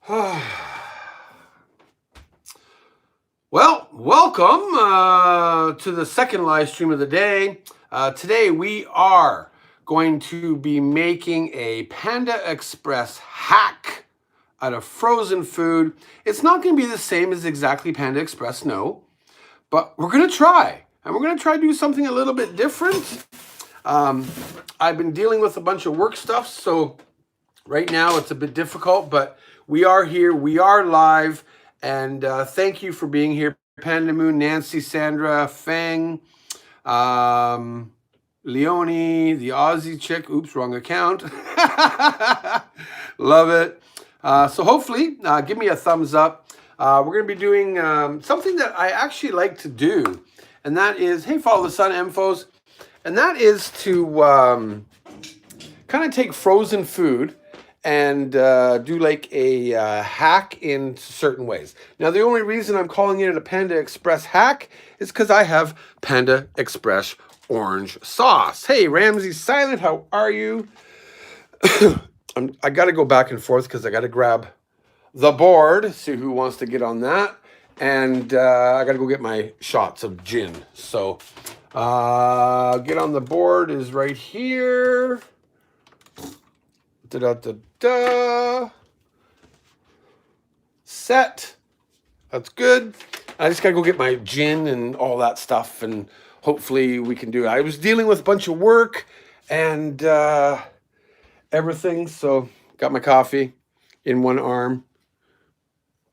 Well, welcome to the second live stream of the day. Today we are going to be making a Panda Express hack out of frozen food. It's not going to be the same as exactly Panda Express, no, but we're going to try. And we're going to try to do something a little bit different. I've been dealing with a bunch of work stuff, so right now it's a bit difficult, but we are here, we are live, and thank you for being here. Panda Moon, Nancy, Sandra, Fang, Leonie, the Aussie chick. Oops, wrong account. Love it. So hopefully, give me a thumbs up. We're going to be doing something that I actually like to do, and that is, hey, follow the sun, Emphos, and that is to kind of take frozen food and do like a hack in certain ways. Now, the only reason I'm calling it a Panda Express hack is because I have Panda Express Orange sauce. Hey, Ramsey Silent, how are you? I got to go back and forth because I got to grab the board, see who wants to get on that. And I got to go get my shots of gin. So get on the board is right here. Da-da-da-da. Set. That's good. I just gotta go get my gin and all that stuff, and hopefully we can do it. I was dealing with a bunch of work and everything, so got my coffee in one arm,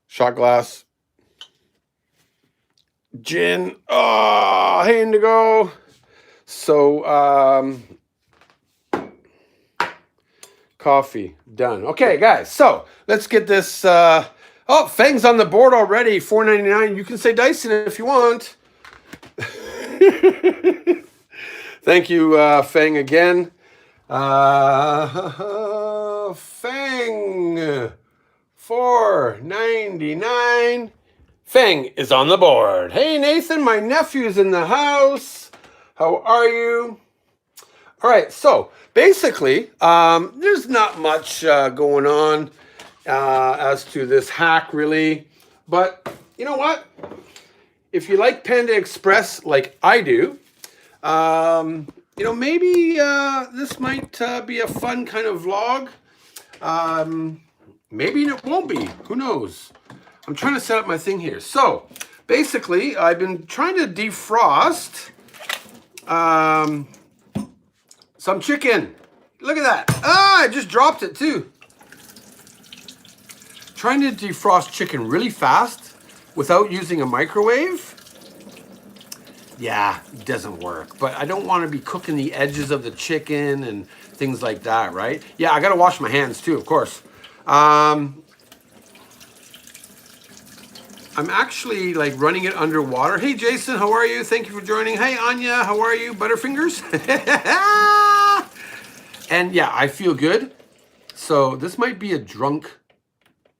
shot glass, gin. Oh, hey Indigo. So coffee done. Okay, guys, so let's get this. Oh, Fang's on the board already. $4.99. You can say Dyson if you want. Thank you, Fang, again. Fang, $4.99. Fang is on the board. Hey, Nathan, my nephew's in the house. How are you? All right, so basically, there's not much going on as to this hack, really. But you know what? If you like Panda Express like I do, you know, maybe this might be a fun kind of vlog. Maybe it won't be. Who knows? I'm trying to set up my thing here. So basically, I've been trying to defrost some chicken. Look at that. Ah, I just dropped it too. Trying to defrost chicken really fast without using a microwave. Yeah, it doesn't work. But I don't want to be cooking the edges of the chicken and things like that, right? Yeah, I got to wash my hands too, of course. I'm actually like running it underwater. Hey, Jason, how are you? Thank you for joining. Hey, Anya, how are you? Butterfingers? And yeah, I feel good. So this might be a drunk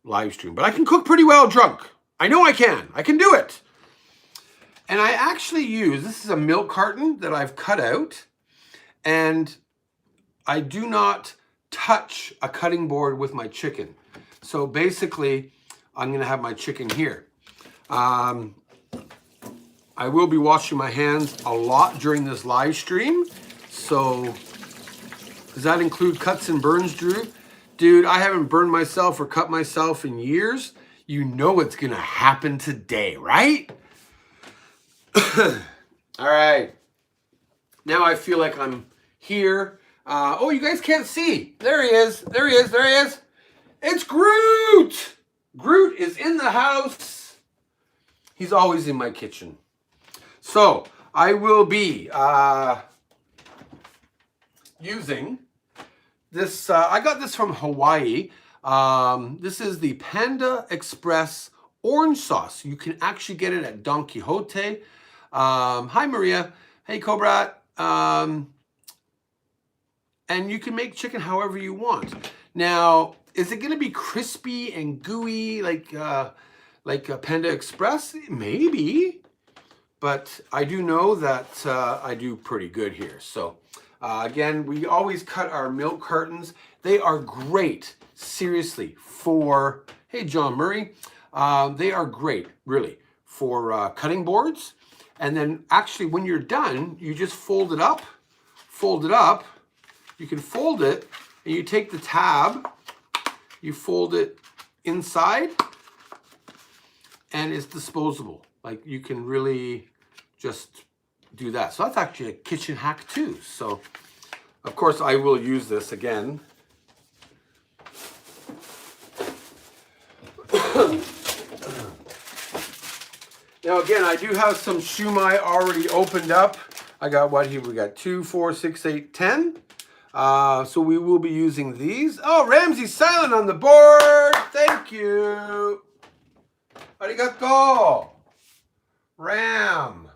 live stream, but I can cook pretty well drunk. I know I can. I can do it. And I actually use, this is a milk carton that I've cut out, and I do not touch a cutting board with my chicken. So basically, I'm going to have my chicken here. I will be washing my hands a lot during this live stream. So does that include cuts and burns, Drew? Dude, I haven't burned myself or cut myself in years. You know it's going to happen today, right? All right. Now I feel like I'm here. Oh, you guys can't see. There he is. There he is. There he is. It's Groot. Groot is in the house. He's always in my kitchen. So I will be using this. I got this from Hawaii. This is the Panda Express Orange sauce. You can actually get it at Don Quixote. Hi, Maria. Hey, Cobra. And you can make chicken however you want. Now, is it going to be crispy and gooey like a Panda Express? Maybe. But I do know that I do pretty good here. So again, we always cut our milk cartons. They are great, seriously, for Hey, John Murray. They are great, really, for cutting boards. And then actually when you're done, you just fold it up. You can fold it and you take the tab, you fold it inside, and it's disposable. Like, you can really just do that. So that's actually a kitchen hack too. So of course I will use this again. Now again, I do have some shumai already opened up. I got what here? We got 2, 4, 6, 8, 10. So we will be using these. Oh, Ramsey's silent on the board. Thank you. Arigato. Ram.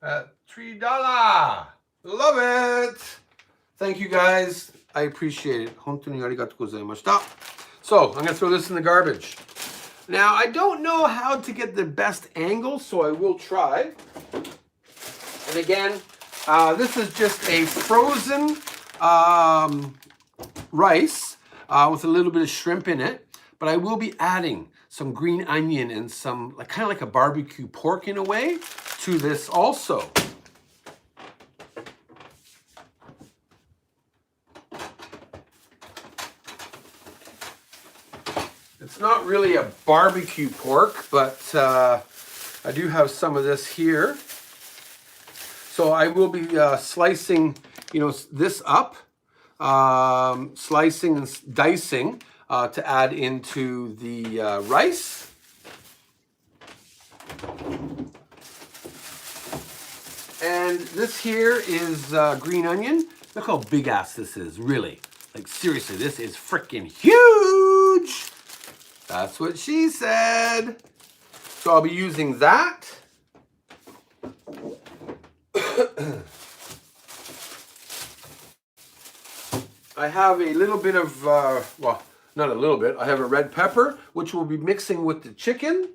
At $3. Love it. Thank you guys. I appreciate it. Hontoni arigatou gozaimashita. So I'm going to throw this in the garbage. Now, I don't know how to get the best angle, so I will try. And again, this is just a frozen rice with a little bit of shrimp in it. But I will be adding some green onion and some, like, kind of like a barbecue pork in a way, to this also. It's not really a barbecue pork, but I do have some of this here. So I will be slicing, this up, slicing and dicing to add into the rice. And this here is green onion. Look how big ass this is, really. Like, seriously, this is freaking huge. That's what she said. So I'll be using that. I have a little bit of, well, not a little bit. I have a red pepper, which we'll be mixing with the chicken.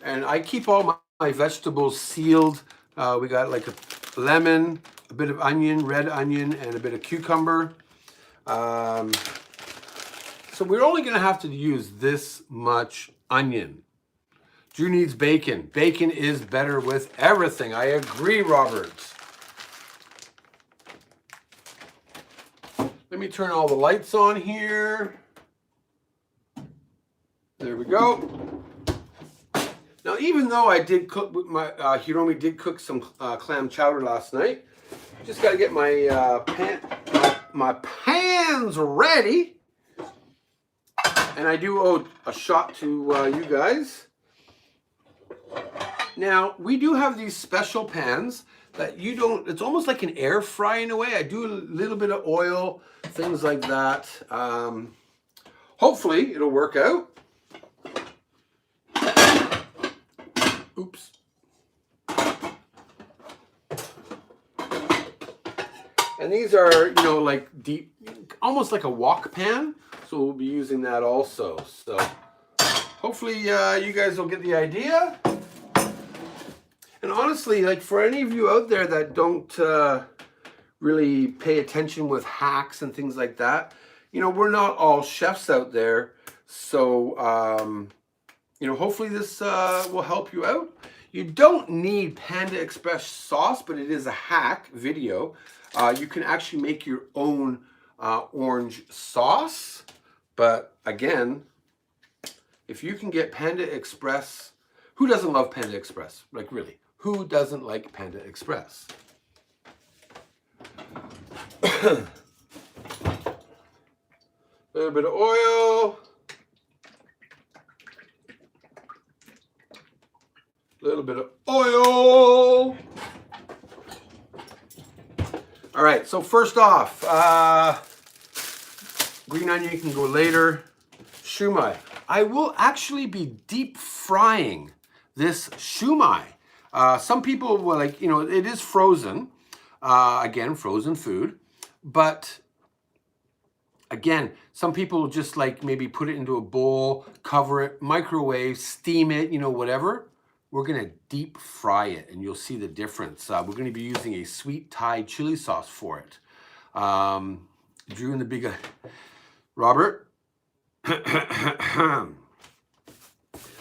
And I keep all my vegetables sealed. We got like a lemon, a bit of onion, red onion, and a bit of cucumber. So we're only going to have to use this much onion. Drew needs bacon. Bacon is better with everything. I agree, Robert. Let me turn all the lights on here. There we go. Now, even though I did cook with my, Hiromi did cook some clam chowder last night, just got to get my my pans ready. And I do owe a shot to you guys. Now, we do have these special pans that you don't, it's almost like an air fry in a way. I do a little bit of oil, things like that. Hopefully, it'll work out. Oops. And these are, like deep, almost like a wok pan. So we'll be using that also. So hopefully you guys will get the idea. And honestly, like, for any of you out there that don't really pay attention with hacks and things like that, we're not all chefs out there. So, hopefully this will help you out. You don't need Panda Express sauce, but it is a hack video. You can actually make your own orange sauce. But again, if you can get Panda Express, who doesn't love Panda Express? Like, really, who doesn't like Panda Express? A little bit of oil. A little bit of oil. All right, so first off, green onion can go later. Shumai. I will actually be deep frying this shumai. Some people will, like, it is frozen. Again, frozen food. But again, some people just like maybe put it into a bowl, cover it, microwave, steam it, whatever. We're going to deep fry it, and you'll see the difference. We're going to be using a sweet Thai chili sauce for it. Drew and the big guy. Robert.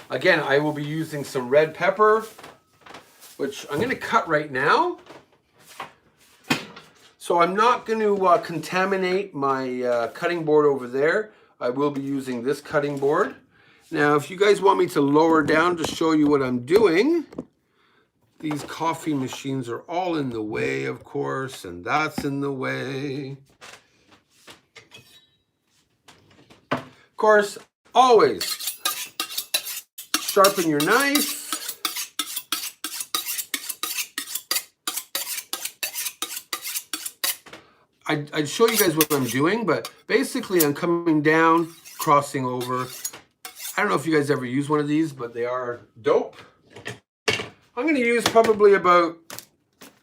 Again, I will be using some red pepper, which I'm going to cut right now. So I'm not going to contaminate my cutting board over there. I will be using this cutting board. Now, if you guys want me to lower down to show you what I'm doing, these coffee machines are all in the way, of course, and that's in the way. Of course, always sharpen your knife. I'd show you guys what I'm doing, but basically I'm coming down, crossing over. I don't know if you guys ever use one of these, but they are dope. I'm going to use probably about...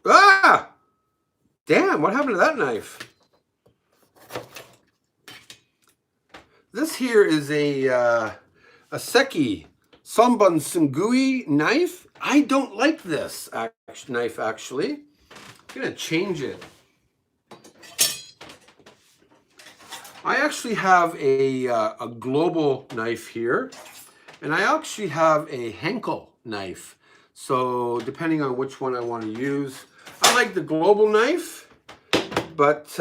Ah! Damn, what happened to that knife? This here is a Seki Sanbon Sungui knife. I don't like this knife, actually. I'm going to change it. I actually have a global knife here, and I actually have a Henkel knife. So depending on which one I want to use, I like the global knife, but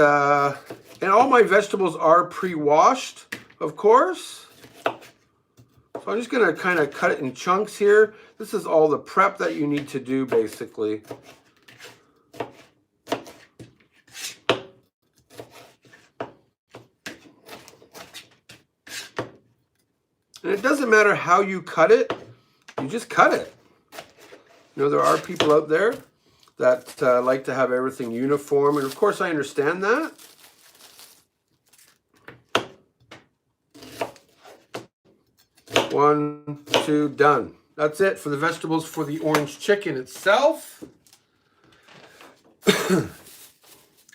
and all my vegetables are pre-washed, of course. So I'm just gonna kind of cut it in chunks here. This is all the prep that you need to do, basically. And it doesn't matter how you cut it, you just cut it. You know, there are people out there that like to have everything uniform, and of course I understand that. One, two, done. That's it for the vegetables for the orange chicken itself.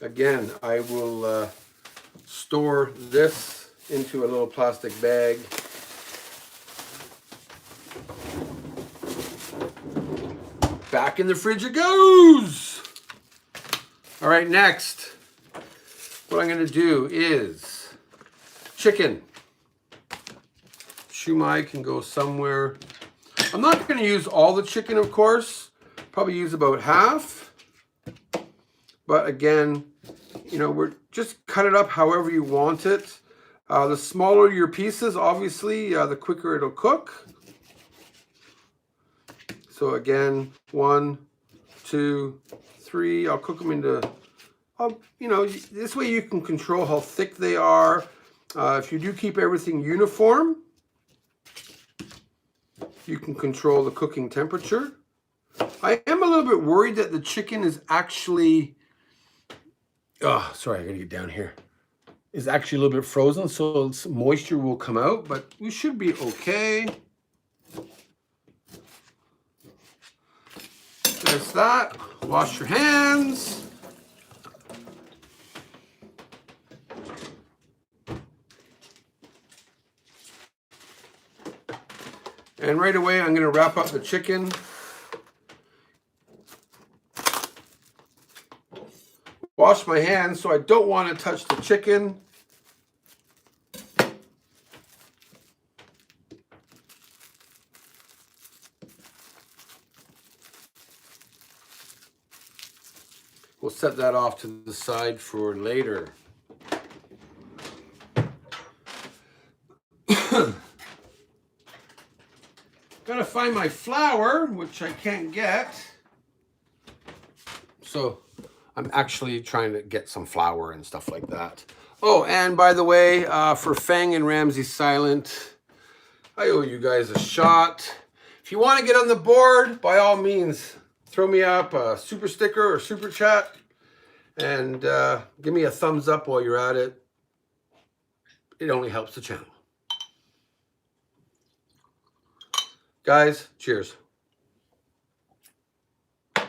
Again, I will store this into a little plastic bag. Back in the fridge it goes. All right, next, what I'm going to do is chicken. Shumai can go somewhere. I'm not going to use all the chicken, of course. Probably use about half. But again, you know, we're just cut it up however you want it. The smaller your pieces, obviously, the quicker it'll cook. So again, 1, 2, 3. I'll cook them into, you know, this way you can control how thick they are. If you do keep everything uniform, you can control the cooking temperature. I am a little bit worried that the chicken is actually, sorry, I gotta get down here. Is actually a little bit frozen, so some moisture will come out, but we should be okay. There's that. Wash your hands. And right away, I'm going to wrap up the chicken. Wash my hands, so I don't want to touch the chicken. We'll set that off to the side for later. Gotta find my flour, which I can't get. So I'm actually trying to get some flour and stuff like that. Oh, and by the way, for Fang and Ramsey Silent, I owe you guys a shot. If you want to get on the board, by all means, throw me up a super sticker or super chat and give me a thumbs up while you're at it. It only helps the channel. Guys, cheers. I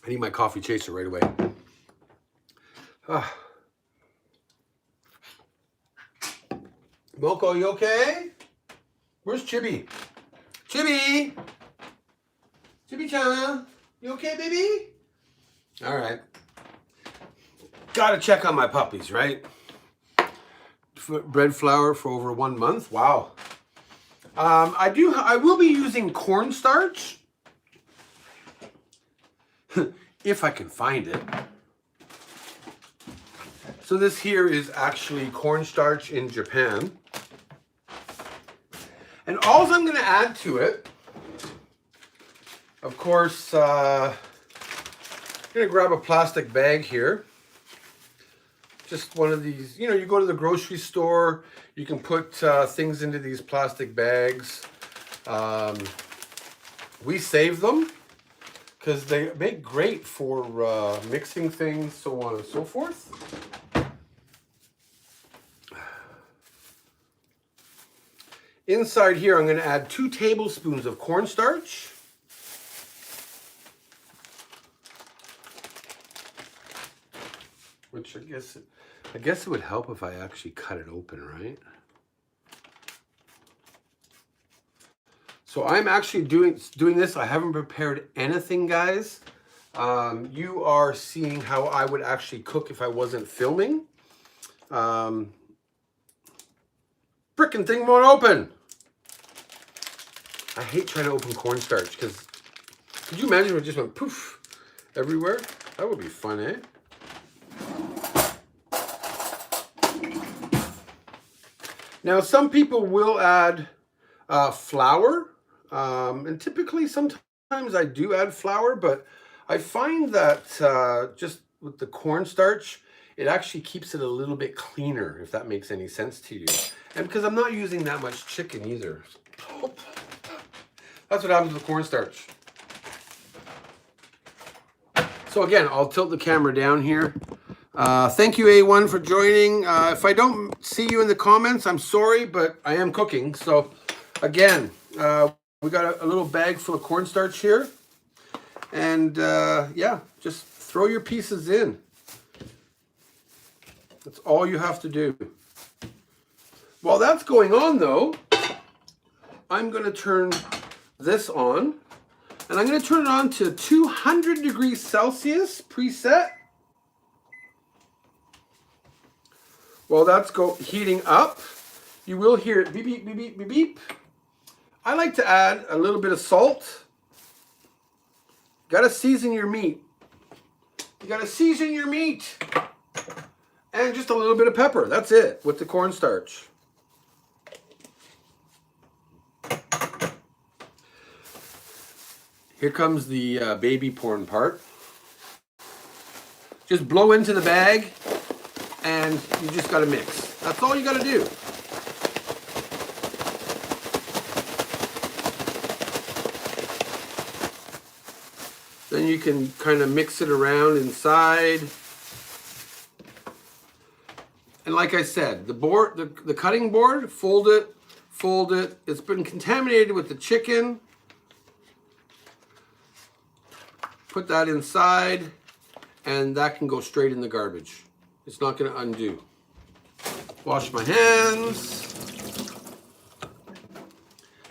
need my coffee chaser right away. Moko, you okay? Where's Chibi? Chibi! Chibi-chan, you okay, baby? All right. Gotta check on my puppies, right? Bread flour for over 1 month. Wow. I will be using cornstarch if I can find it. So this here is actually cornstarch in Japan. And all I'm going to add to it, of course, I'm going to grab a plastic bag here. Just one of these, you know, you go to the grocery store, you can put things into these plastic bags. We save them because they make great for mixing things, so on and so forth. Inside here, I'm going to add 2 tablespoons of cornstarch. Which I guess it would help if I actually cut it open, right? So I'm actually doing this. I haven't prepared anything, guys. You are seeing how I would actually cook if I wasn't filming. Frickin' thing won't open. I hate trying to open cornstarch because could you imagine if it just went poof everywhere? That would be fun, eh? Now, some people will add flour, and typically sometimes I do add flour, but I find that just with the cornstarch, it actually keeps it a little bit cleaner, if that makes any sense to you. And because I'm not using that much chicken either. That's what happens with cornstarch. So again, I'll tilt the camera down here. Thank you, A1, for joining. If I don't see you in the comments, I'm sorry, but I am cooking. So again, we got a little bag full of cornstarch here. And yeah, just throw your pieces in. That's all you have to do. While that's going on, though, I'm going to turn this on. And I'm going to turn it on to 200 degrees Celsius preset. While that's heating up, you will hear it beep, beep, beep, beep, beep, beep. I like to add a little bit of salt. Got to season your meat. You got to season your meat. And just a little bit of pepper. That's it with the cornstarch. Here comes the baby porn part. Just blow into the bag and you just got to mix. That's all you got to do. Then you can kind of mix it around inside. And like I said, the board, the cutting board, fold it. It's been contaminated with the chicken. Put that inside, and that can go straight in the garbage. It's not going to undo. Wash my hands.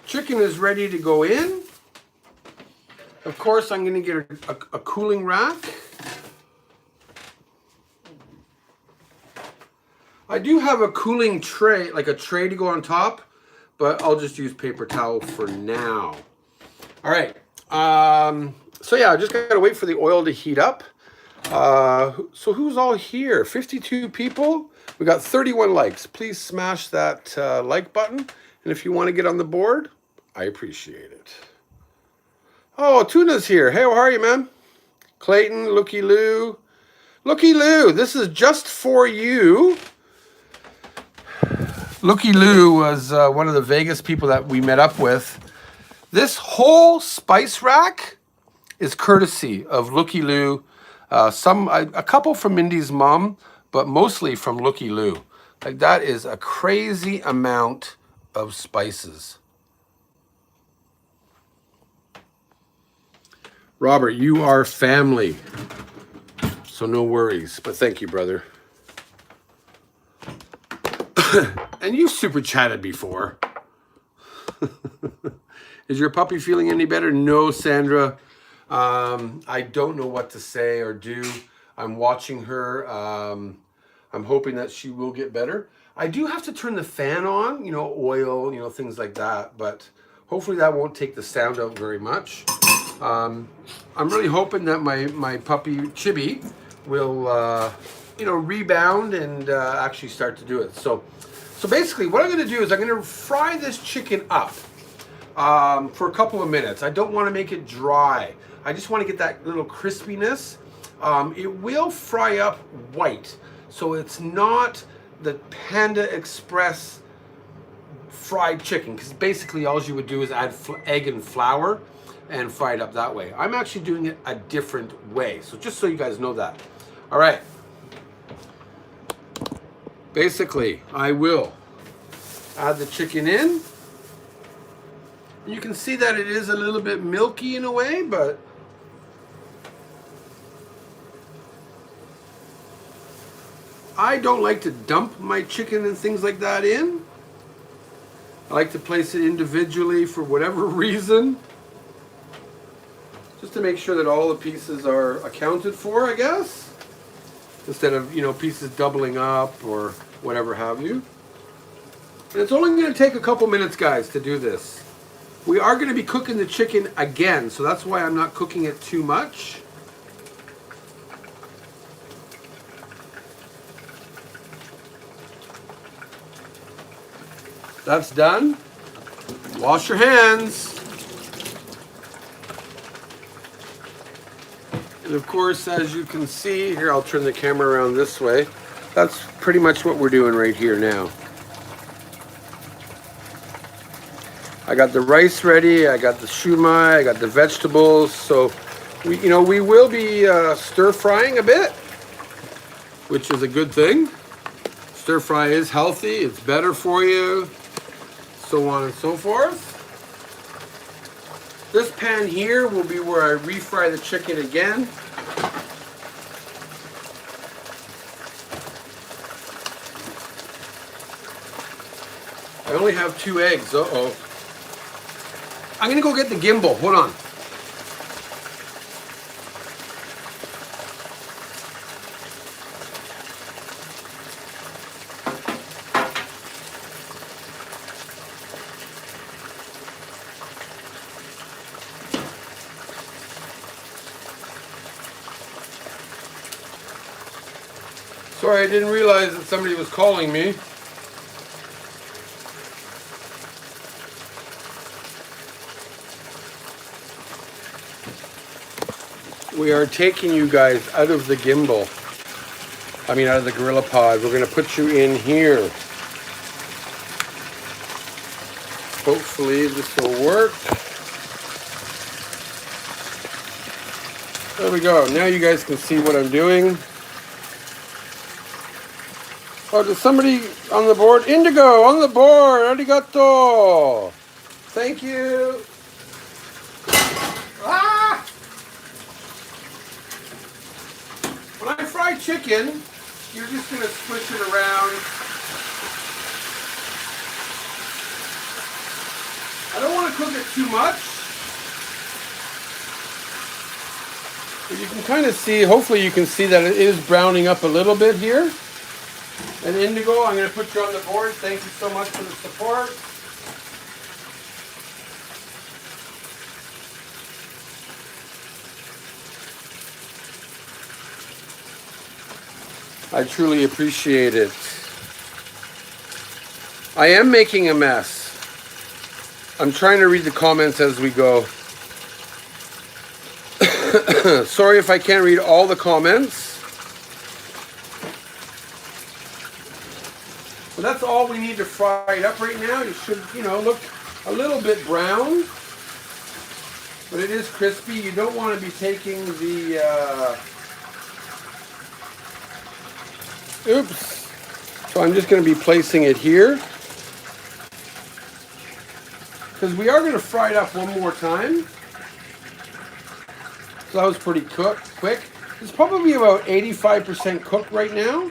Chicken is ready to go in. Of course, I'm going to get a cooling rack. I do have a cooling tray, like a tray to go on top, but I'll just use paper towel for now. All right. So yeah, I just got to wait for the oil to heat up. So who's all here? 52 people. We got 31 likes. Please smash that like button. And if you want to get on the board, I appreciate it. Oh, Tuna's here. Hey, how are you, man? Clayton, Looky Lou. Looky Lou, this is just for you. Looky Lou was one of the Vegas people that we met up with. This whole spice rack is courtesy of Looky Lou. A couple from Mindy's mom, but mostly from Looky Lou. Like, that is a crazy amount of spices. Robert, you are family, so no worries. But thank you, brother. And you super chatted before. Is your puppy feeling any better? No, Sandra. I don't know what to say or do. I'm watching her. I'm hoping that she will get better. I do have to turn the fan on, you know, oil, you know, things like that, but hopefully that won't take the sound out very much. I'm really hoping that my puppy Chibi will, you know, rebound and actually start to do it. So basically what I'm going to do is I'm going to fry this chicken up for a couple of minutes. I don't want to make it dry. I just want to get that little crispiness. It will fry up white, so it's not the Panda Express fried chicken, because basically all you would do is add egg and flour and fry it up that way. I'm actually doing it a different way, so just so you guys know that. All right. Basically, I will add the chicken in. You can see that it is a little bit milky in a way, but I don't like to dump my chicken and things like that in. I like to place it individually for whatever reason, just to make sure that all the pieces are accounted for, I guess, instead of, you know, pieces doubling up or whatever have you. And it's only going to take a couple minutes, guys, to do this. We are going to be cooking the chicken again, so that's why I'm not cooking it too much. That's done. Wash your hands. And of course, as you can see, here I'll turn the camera around this way. That's pretty much what we're doing right here now. I got the rice ready, I got the shumai, I got the vegetables. So we will be stir frying a bit, which is a good thing. Stir fry is healthy, it's better for you, so on and so forth. This pan here will be where I refry the chicken again. I only have 2 eggs, uh-oh. I'm gonna go get the gimbal, hold on. Sorry, I didn't realize that somebody was calling me. We are taking you guys out of the gimbal. I mean, out of the Gorilla Pod. We're going to put you in here. Hopefully this will work. There we go. Now you guys can see what I'm doing. Oh, there's somebody on the board? Indigo, on the board. Arigato. Thank you. Ah! When I fry chicken, you're just going to squish it around. I don't want to cook it too much. But you can kind of see, hopefully you can see that it is browning up a little bit here. And Indigo, I'm going to put you on the board. Thank you so much for the support. I truly appreciate it. I am making a mess. I'm trying to read the comments as we go. Sorry if I can't read all the comments. So that's all we need to fry it up right now. It should, look a little bit brown. But it is crispy. You don't want to be taking the... Oops. So I'm just going to be placing it here. Because we are going to fry it up one more time. So that was pretty quick. It's probably about 85% cooked right now.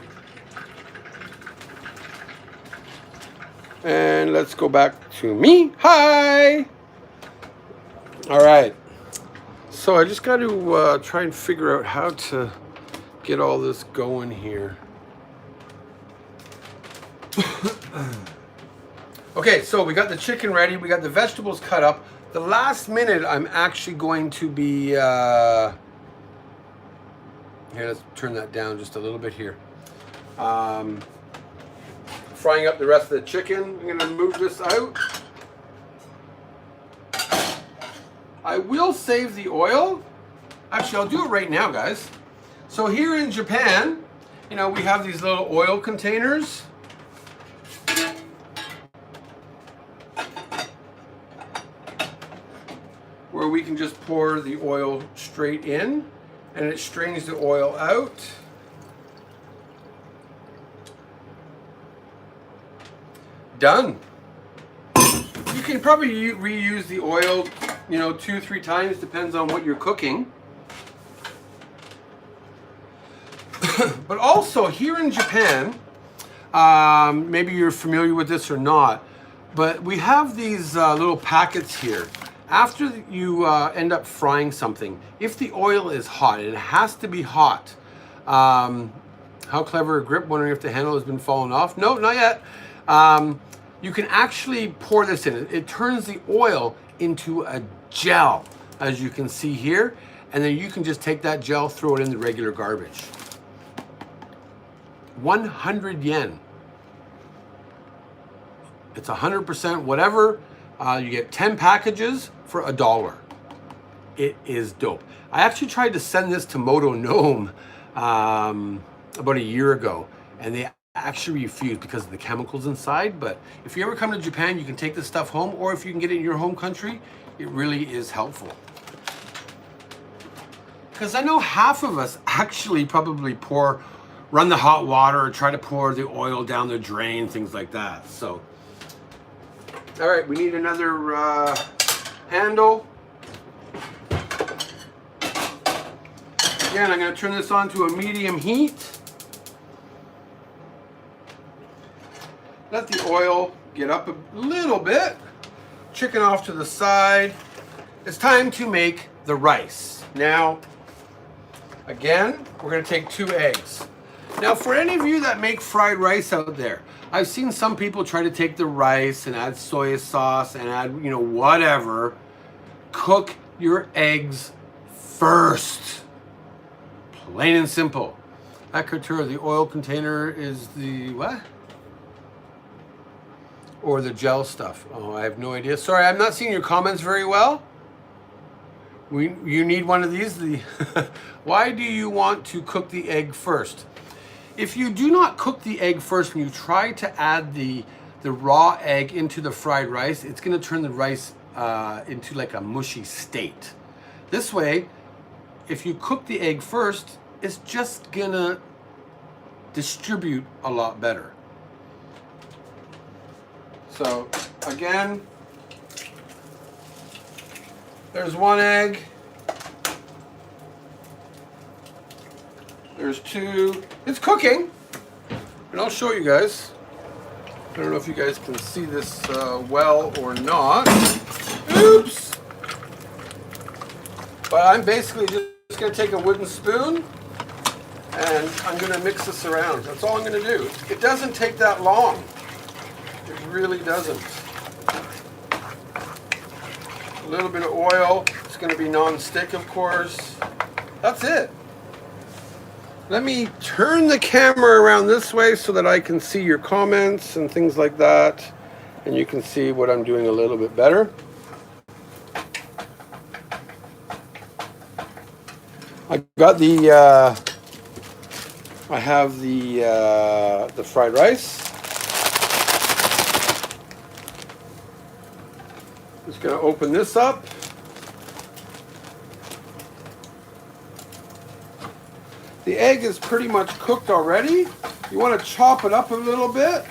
And let's go back to me. Hi! All right. So I just got to try and figure out how to get all this going here. Okay, so we got the chicken ready. We got the vegetables cut up. The last minute, I'm actually going to be, here, let's turn that down just a little bit here. Frying up the rest of the chicken. I'm gonna move this out. I will save the oil. Actually, I'll do it right now, guys. So here in Japan, you know, we have these little oil containers. Where we can just pour the oil straight in and it strains the oil out. Done. You can probably reuse the oil, you know, 2-3 times, depends on what you're cooking. But also here in Japan, maybe you're familiar with this or not, but we have these little packets here. After you end up frying something, if the oil is hot, and it has to be hot. How clever a grip, wondering if the handle has been fallen off. No, not yet. You can actually pour this in. It turns the oil into a gel, as you can see here. And then you can just take that gel, throw it in the regular garbage. 100 yen. It's 100% whatever. You get 10 packages for $1. It is dope. I actually tried to send this to Moto Gnome about a year ago, and they actually refused because of the chemicals inside. But if you ever come to Japan, you can take this stuff home, or if you can get it in your home country, it really is helpful. Because I know half of us actually probably run the hot water or try to pour the oil down the drain, things like that. So, all right, we need another handle. Again, I'm going to turn this on to a medium heat. Let the oil get up a little bit. Chicken off to the side. It's time to make the rice. Now, again, we're going to take 2 eggs. Now, for any of you that make fried rice out there, I've seen some people try to take the rice and add soy sauce and add, you know, whatever. Cook your eggs first. Plain and simple. That couture, the oil container is the what? Or the gel stuff. Oh, I have no idea. Sorry, I'm not seeing your comments very well. You need one of these. Why do you want to cook the egg first? If you do not cook the egg first and you try to add the raw egg into the fried rice, it's going to turn the rice into like a mushy state. This way, if you cook the egg first, it's just going to distribute a lot better. So, again, there's 1 egg. There's 2. It's cooking, and I'll show you guys. I don't know if you guys can see this well or not. Oops! But I'm basically just going to take a wooden spoon, and I'm going to mix this around. That's all I'm going to do. It doesn't take that long. It really doesn't. A little bit of oil. It's going to be non-stick, of course. That's it. Let me turn the camera around this way so that I can see your comments and things like that. And you can see what I'm doing a little bit better. I got I have the fried rice. Just going to open this up. The egg is pretty much cooked already. You want to chop it up a little bit.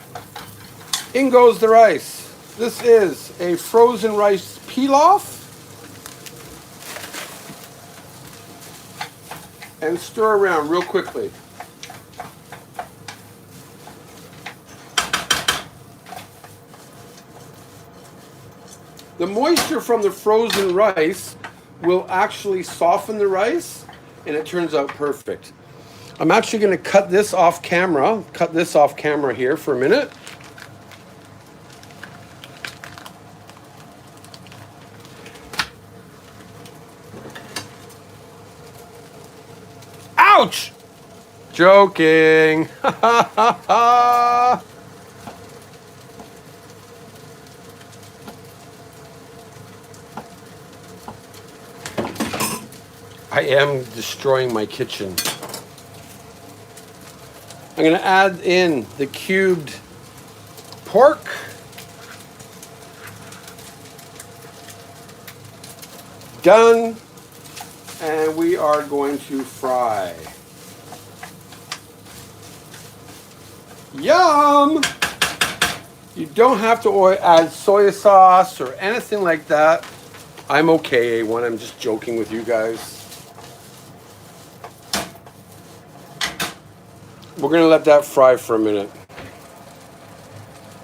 In goes the rice. This is a frozen rice pilaf. And stir around real quickly. The moisture from the frozen rice will actually soften the rice, and it turns out perfect. I'm actually going to cut this off camera. Cut this off camera here for a minute. Ouch! Joking. I am destroying my kitchen. I'm going to add in the cubed pork. Done. And we are going to fry. Yum! You don't have to add soy sauce or anything like that. I'm okay, A1. I'm just joking with you guys. We're going to let that fry for a minute.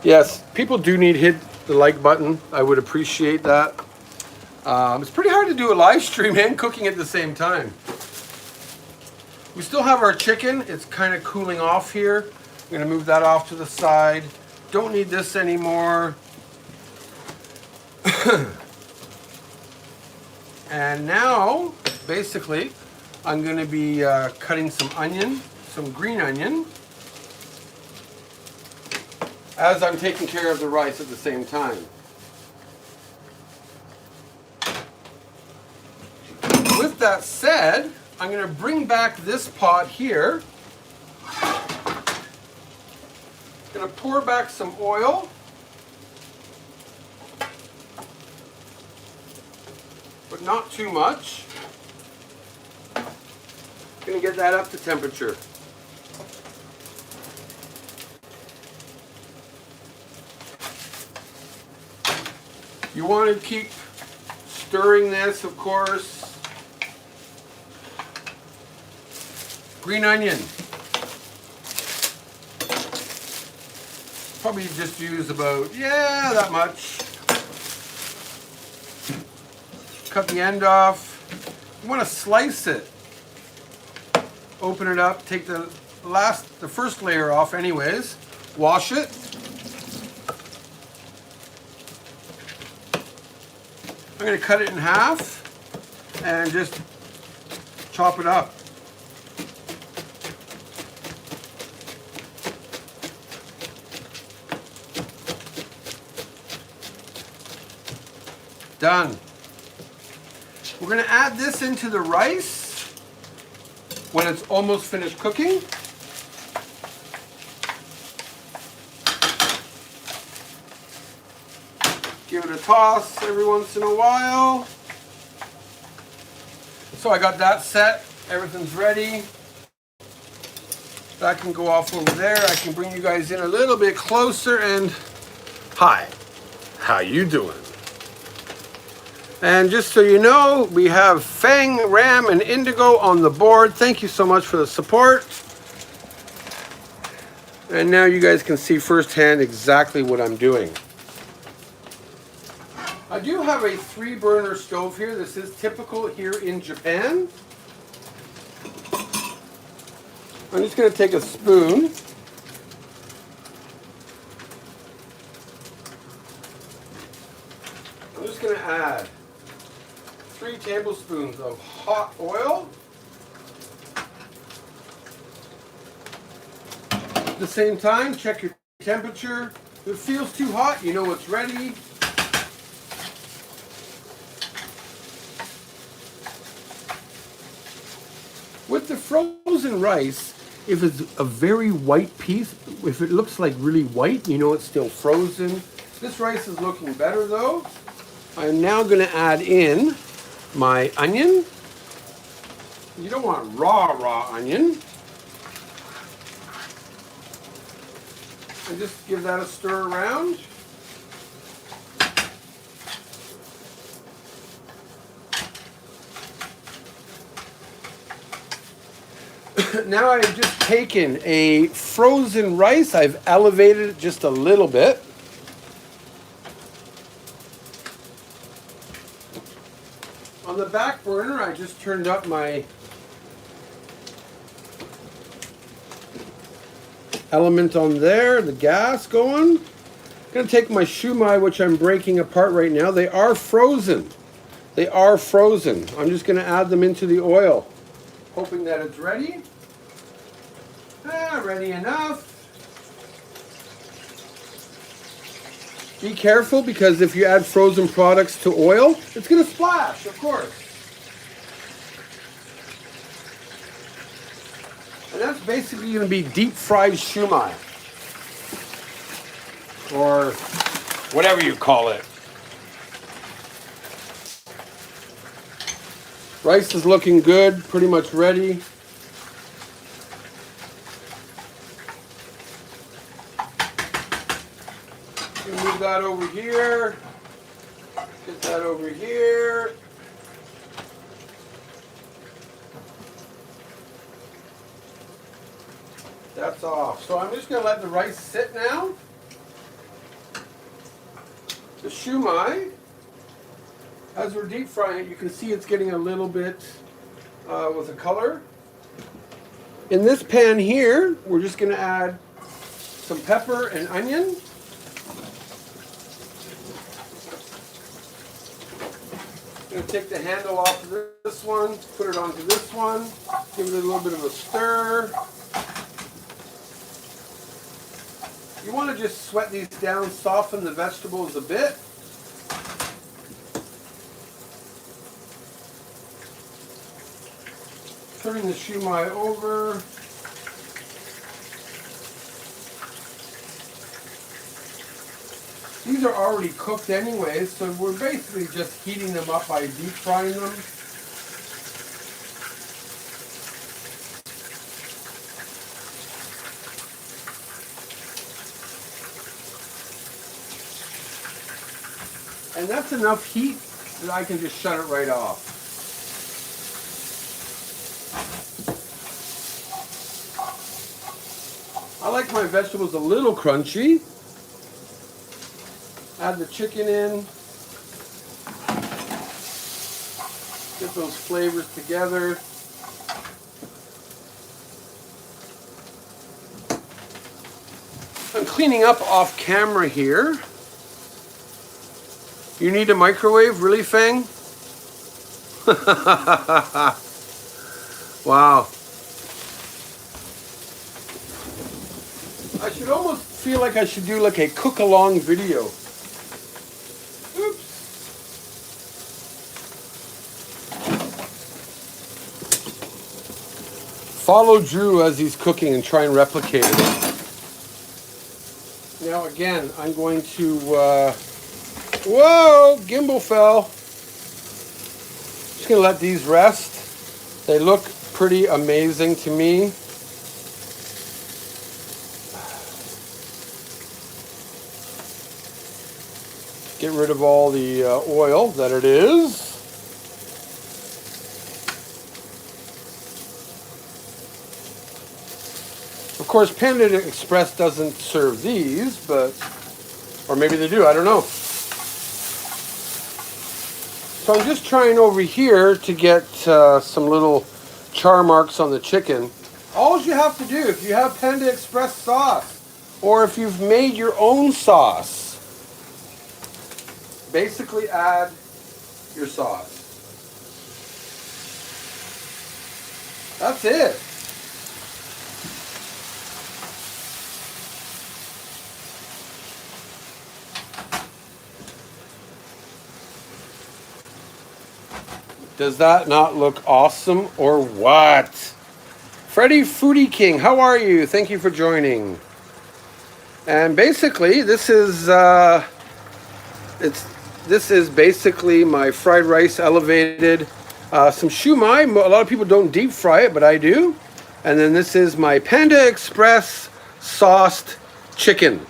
Yes, people do need to hit the like button. I would appreciate that. It's pretty hard to do a live stream and cooking at the same time. We still have our chicken. It's kind of cooling off here. I'm going to move that off to the side. Don't need this anymore. And now, basically, I'm going to be cutting some onion, some green onion, as I'm taking care of the rice at the same time. With that said, I'm going to bring back this pot here. Going to pour back some oil. But not too much. Going to get that up to temperature. You want to keep stirring this, of course. Green onion. Probably just use about, yeah, that much. Cut the end off. You want to slice it. Open it up, take the first layer off anyways. Wash it. I'm going to cut it in half and just chop it up. Done. We're going to add this into the rice when it's almost finished cooking. Give it a toss every once in a while. So I got that set. Everything's ready. That can go off over there. I can bring you guys in a little bit closer and hi, how you doing? And just so you know, we have Fang, Ram, and Indigo on the board. Thank you so much for the support. And now you guys can see firsthand exactly what I'm doing. I do have a 3-burner stove here. This is typical here in Japan. I'm just going to take a spoon. I'm just going to add 3 tablespoons of hot oil. At the same time, check your temperature. If it feels too hot, you know it's ready. With the frozen rice, if it's a very white piece, if it looks like really white, you know it's still frozen. This rice is looking better though. I'm now going to add in my onion. You don't want raw onion. And just give that a stir around. Now I've just taken a frozen rice, I've elevated it just a little bit. On the back burner, I just turned up my element on there, the gas going. I'm going to take my shumai, which I'm breaking apart right now. They are frozen. They are frozen. I'm just going to add them into the oil, hoping that it's ready. Ready enough. Be careful, because if you add frozen products to oil, it's going to splash, of course. And that's basically going to be deep fried shumai, or whatever you call it. Rice is looking good, pretty much ready. Move that over here. Get that over here. That's off. So I'm just going to let the rice sit now. The shumai, as we're deep frying it, you can see it's getting a little bit with a color. In this pan here, we're just going to add some pepper and onion. I'm going to take the handle off of this one, put it onto this one, give it a little bit of a stir. You want to just sweat these down, soften the vegetables a bit. Turning the shumai over. These are already cooked anyways, so we're basically just heating them up by deep frying them. And that's enough heat that I can just shut it right off. I like my vegetables a little crunchy. Add the chicken in. Get those flavors together. I'm cleaning up off camera here. You need a microwave? Really, Fang? Wow. I should almost feel like I should do like a cook-along video. Oops. Follow Drew as he's cooking and try and replicate it. Now again, I'm going to... Whoa! Gimbal fell. Just going to let these rest. They look pretty amazing to me. Get rid of all the oil that it is. Of course, Panda Express doesn't serve these, but, or maybe they do, I don't know. So I'm just trying over here to get some little char marks on the chicken. All you have to do, if you have Panda Express sauce, or if you've made your own sauce, basically add your sauce. That's it. Does that not look awesome or what? Freddie Foodie King, how are you? Thank you for joining. And basically, this is basically my fried rice elevated. Some shumai. A lot of people don't deep fry it, but I do. And then this is my Panda Express sauced chicken.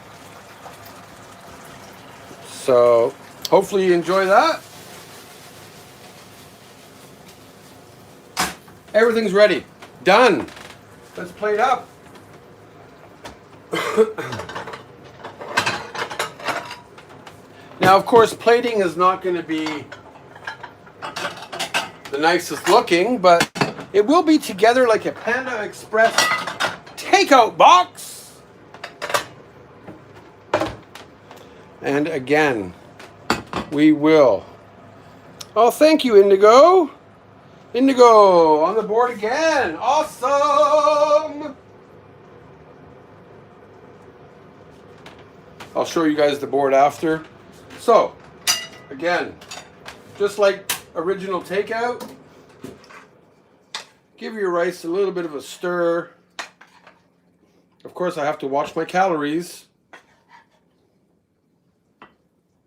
So hopefully you enjoy that. Everything's ready. Done. Let's plate up. Now, of course, plating is not going to be the nicest looking, but it will be together like a Panda Express takeout box. And again, we will. Oh, thank you, Indigo. Indigo on the board again. Awesome. I'll show you guys the board after. So, again, just like original takeout, give your rice a little bit of a stir. Of course, I have to watch my calories,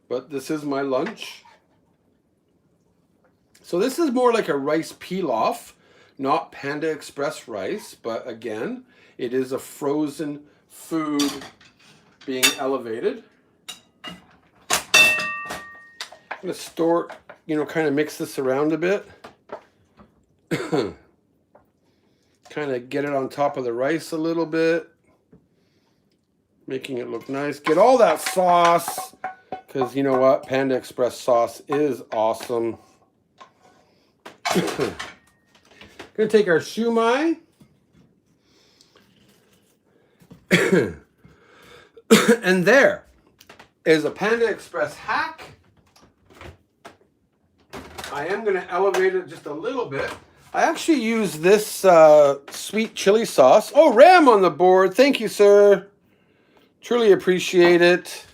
but this is my lunch. So this is more like a rice pilaf, not Panda Express rice, but again, it is a frozen food being elevated. I'm going to store, kind of mix this around a bit. Kind of get it on top of the rice a little bit, making it look nice. Get all that sauce, because you know what? Panda Express sauce is awesome. Going to take our shumai. And there is a Panda Express hack. I am going to elevate it just a little bit. I actually use this sweet chili sauce. Oh, Ram on the board. Thank you, sir. Truly appreciate it.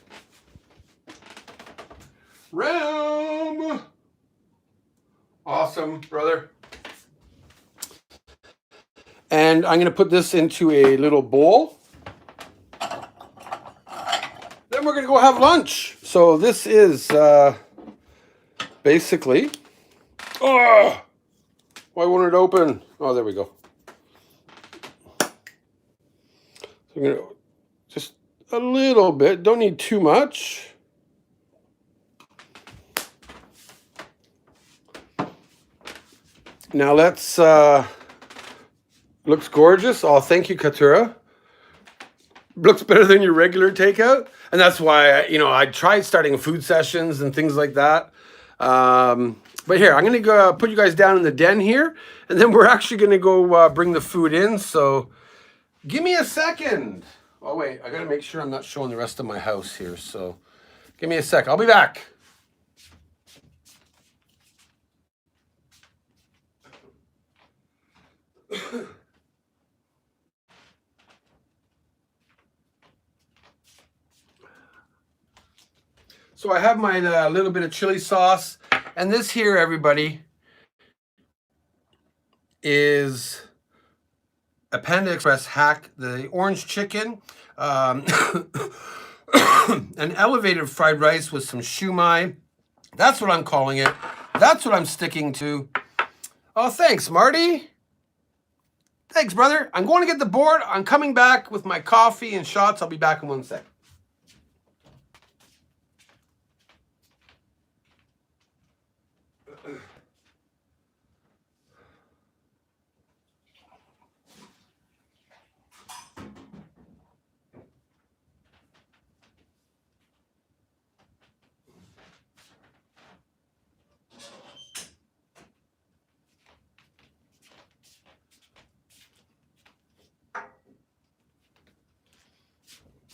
Ram. Awesome, brother. And I'm going to put this into a little bowl. Then we're going to go have lunch. So this is basically... Oh! Why won't it open? Oh, there we go. So I'm going to just a little bit. Don't need too much. Now let's... looks gorgeous. Oh, thank you, Katura. Looks better than your regular takeout. And that's why, I tried starting food sessions and things like that. But here, I'm going to go put you guys down in the den here. And then we're actually going to go bring the food in. So give me a second. Oh, wait. I got to make sure I'm not showing the rest of my house here. So give me a sec. I'll be back. So I have my little bit of chili sauce. And this here, everybody, is a Panda Express hack. The orange chicken, an elevated fried rice with some shumai. That's what I'm calling it. That's what I'm sticking to. Oh, thanks, Marty. Thanks, brother. I'm going to get the board. I'm coming back with my coffee and shots. I'll be back in 1 sec.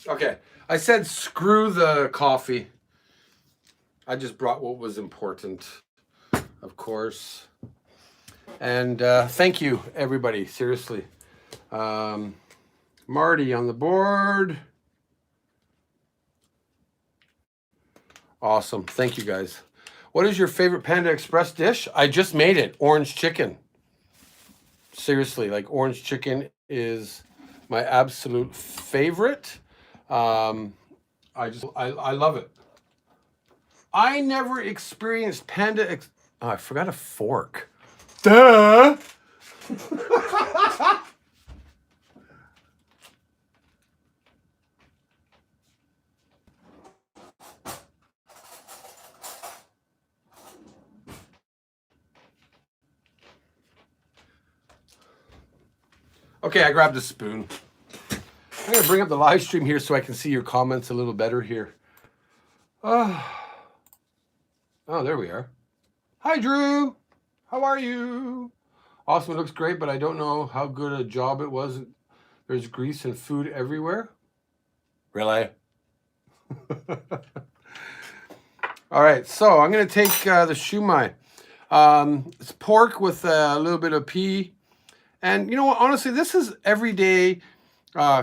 Okay, I said screw the coffee. I just brought what was important, of course. And thank you, everybody, seriously. Marty on the board. Awesome, thank you guys. What is your favorite Panda Express dish? I just made it, orange chicken. Seriously, like orange chicken is my absolute favorite. I love it. I never experienced Panda oh, I forgot a fork. Duh. Okay, I grabbed a spoon. I'm going to bring up the live stream here so I can see your comments a little better here. Oh, there we are. Hi, Drew. How are you? Awesome, it looks great, but I don't know how good a job it was. There's grease and food everywhere. Really? All right, so I'm going to take the shumai. It's pork with a little bit of pea. And you know what? Honestly, this is everyday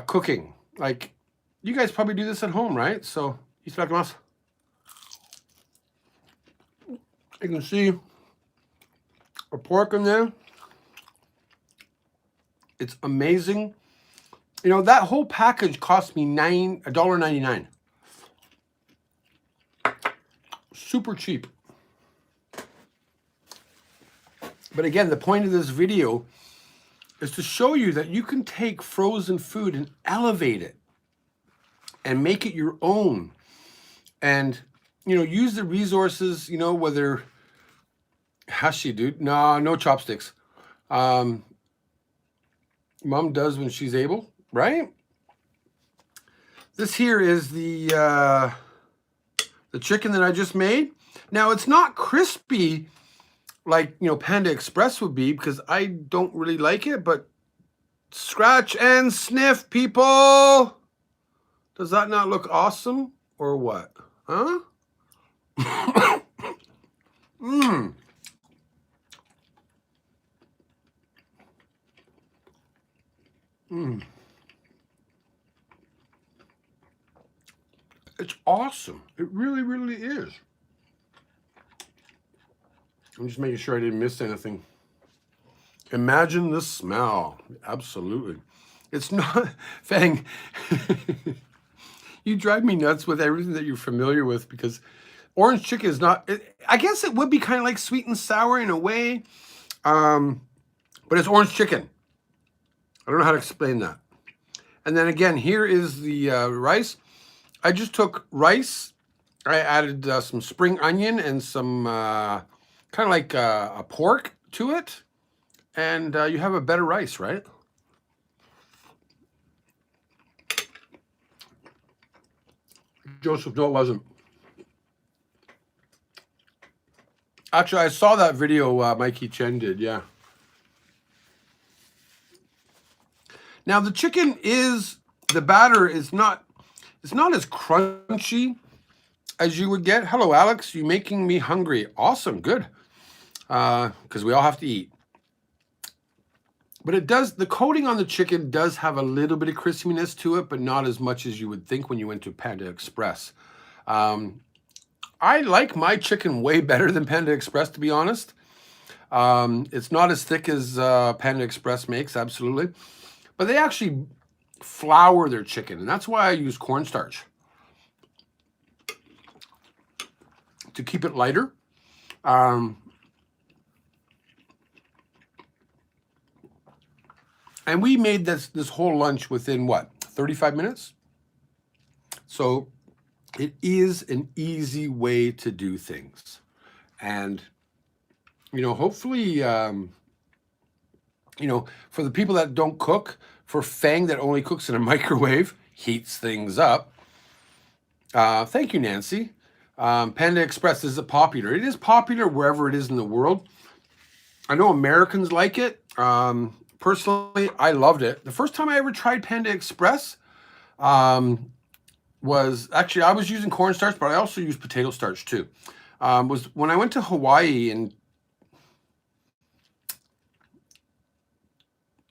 cooking. Like, you guys probably do this at home, right? So, itadakimasu. You can see a pork in there. It's amazing. You know, that whole package cost me $1.99. Super cheap. But again, the point of this video is to show you that you can take frozen food and elevate it and make it your own. And, you know, use the resources, you know, whether hashi, dude. No chopsticks. Mom does when she's able, right? This here is the chicken that I just made. Now, it's not crispy like, you know, Panda Express would be, because I don't really like it, but scratch and sniff, people. Does that not look awesome or what? Huh? Mmm. Mmm. It's awesome. It really, really is. I'm just making sure I didn't miss anything. Imagine the smell. Absolutely. It's not, Fang, you drive me nuts with everything that you're familiar with, because orange chicken is not, I guess it would be kind of like sweet and sour in a way, but it's orange chicken. I don't know how to explain that. And then again, here is the rice. I just took rice. I added some spring onion and some kind of like a pork to it. And you have a better rice, right? Joseph, no, it wasn't. Actually, I saw that video Mikey Chen did, yeah. Now, the chicken is, the batter is not, it's not as crunchy as you would get. Hello, Alex, you making me hungry. Awesome, good. Because we all have to eat. But it does, the coating on the chicken does have a little bit of crispiness to it, but not as much as you would think when you went to Panda Express. I like my chicken way better than Panda Express, to be honest. It's not as thick as Panda Express makes, absolutely. But they actually flour their chicken, and that's why I use cornstarch. To keep it lighter. And we made this whole lunch within, what, 35 minutes? So it is an easy way to do things. And, you know, hopefully, you know, for the people that don't cook, for Fang that only cooks in a microwave, heats things up. Thank you, Nancy. Panda Express, is it popular? It is popular wherever it is in the world. I know Americans like it. Personally, I loved it. The first time I ever tried Panda Express was, actually, I was using cornstarch, but I also used potato starch too. Was when I went to Hawaii, and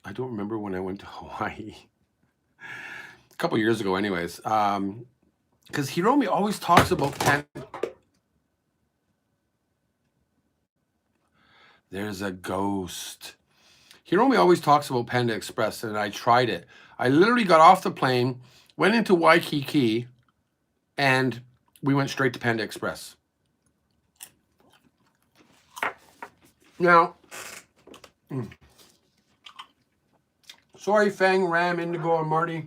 I don't remember when I went to Hawaii. A couple years ago anyways. Because Hiromi always talks about Panda. There's a ghost. Hiromi always talks about Panda Express, and I tried it. I literally got off the plane, went into Waikiki, and we went straight to Panda Express. Now, sorry, Fang, Ram, Indigo, and Marty.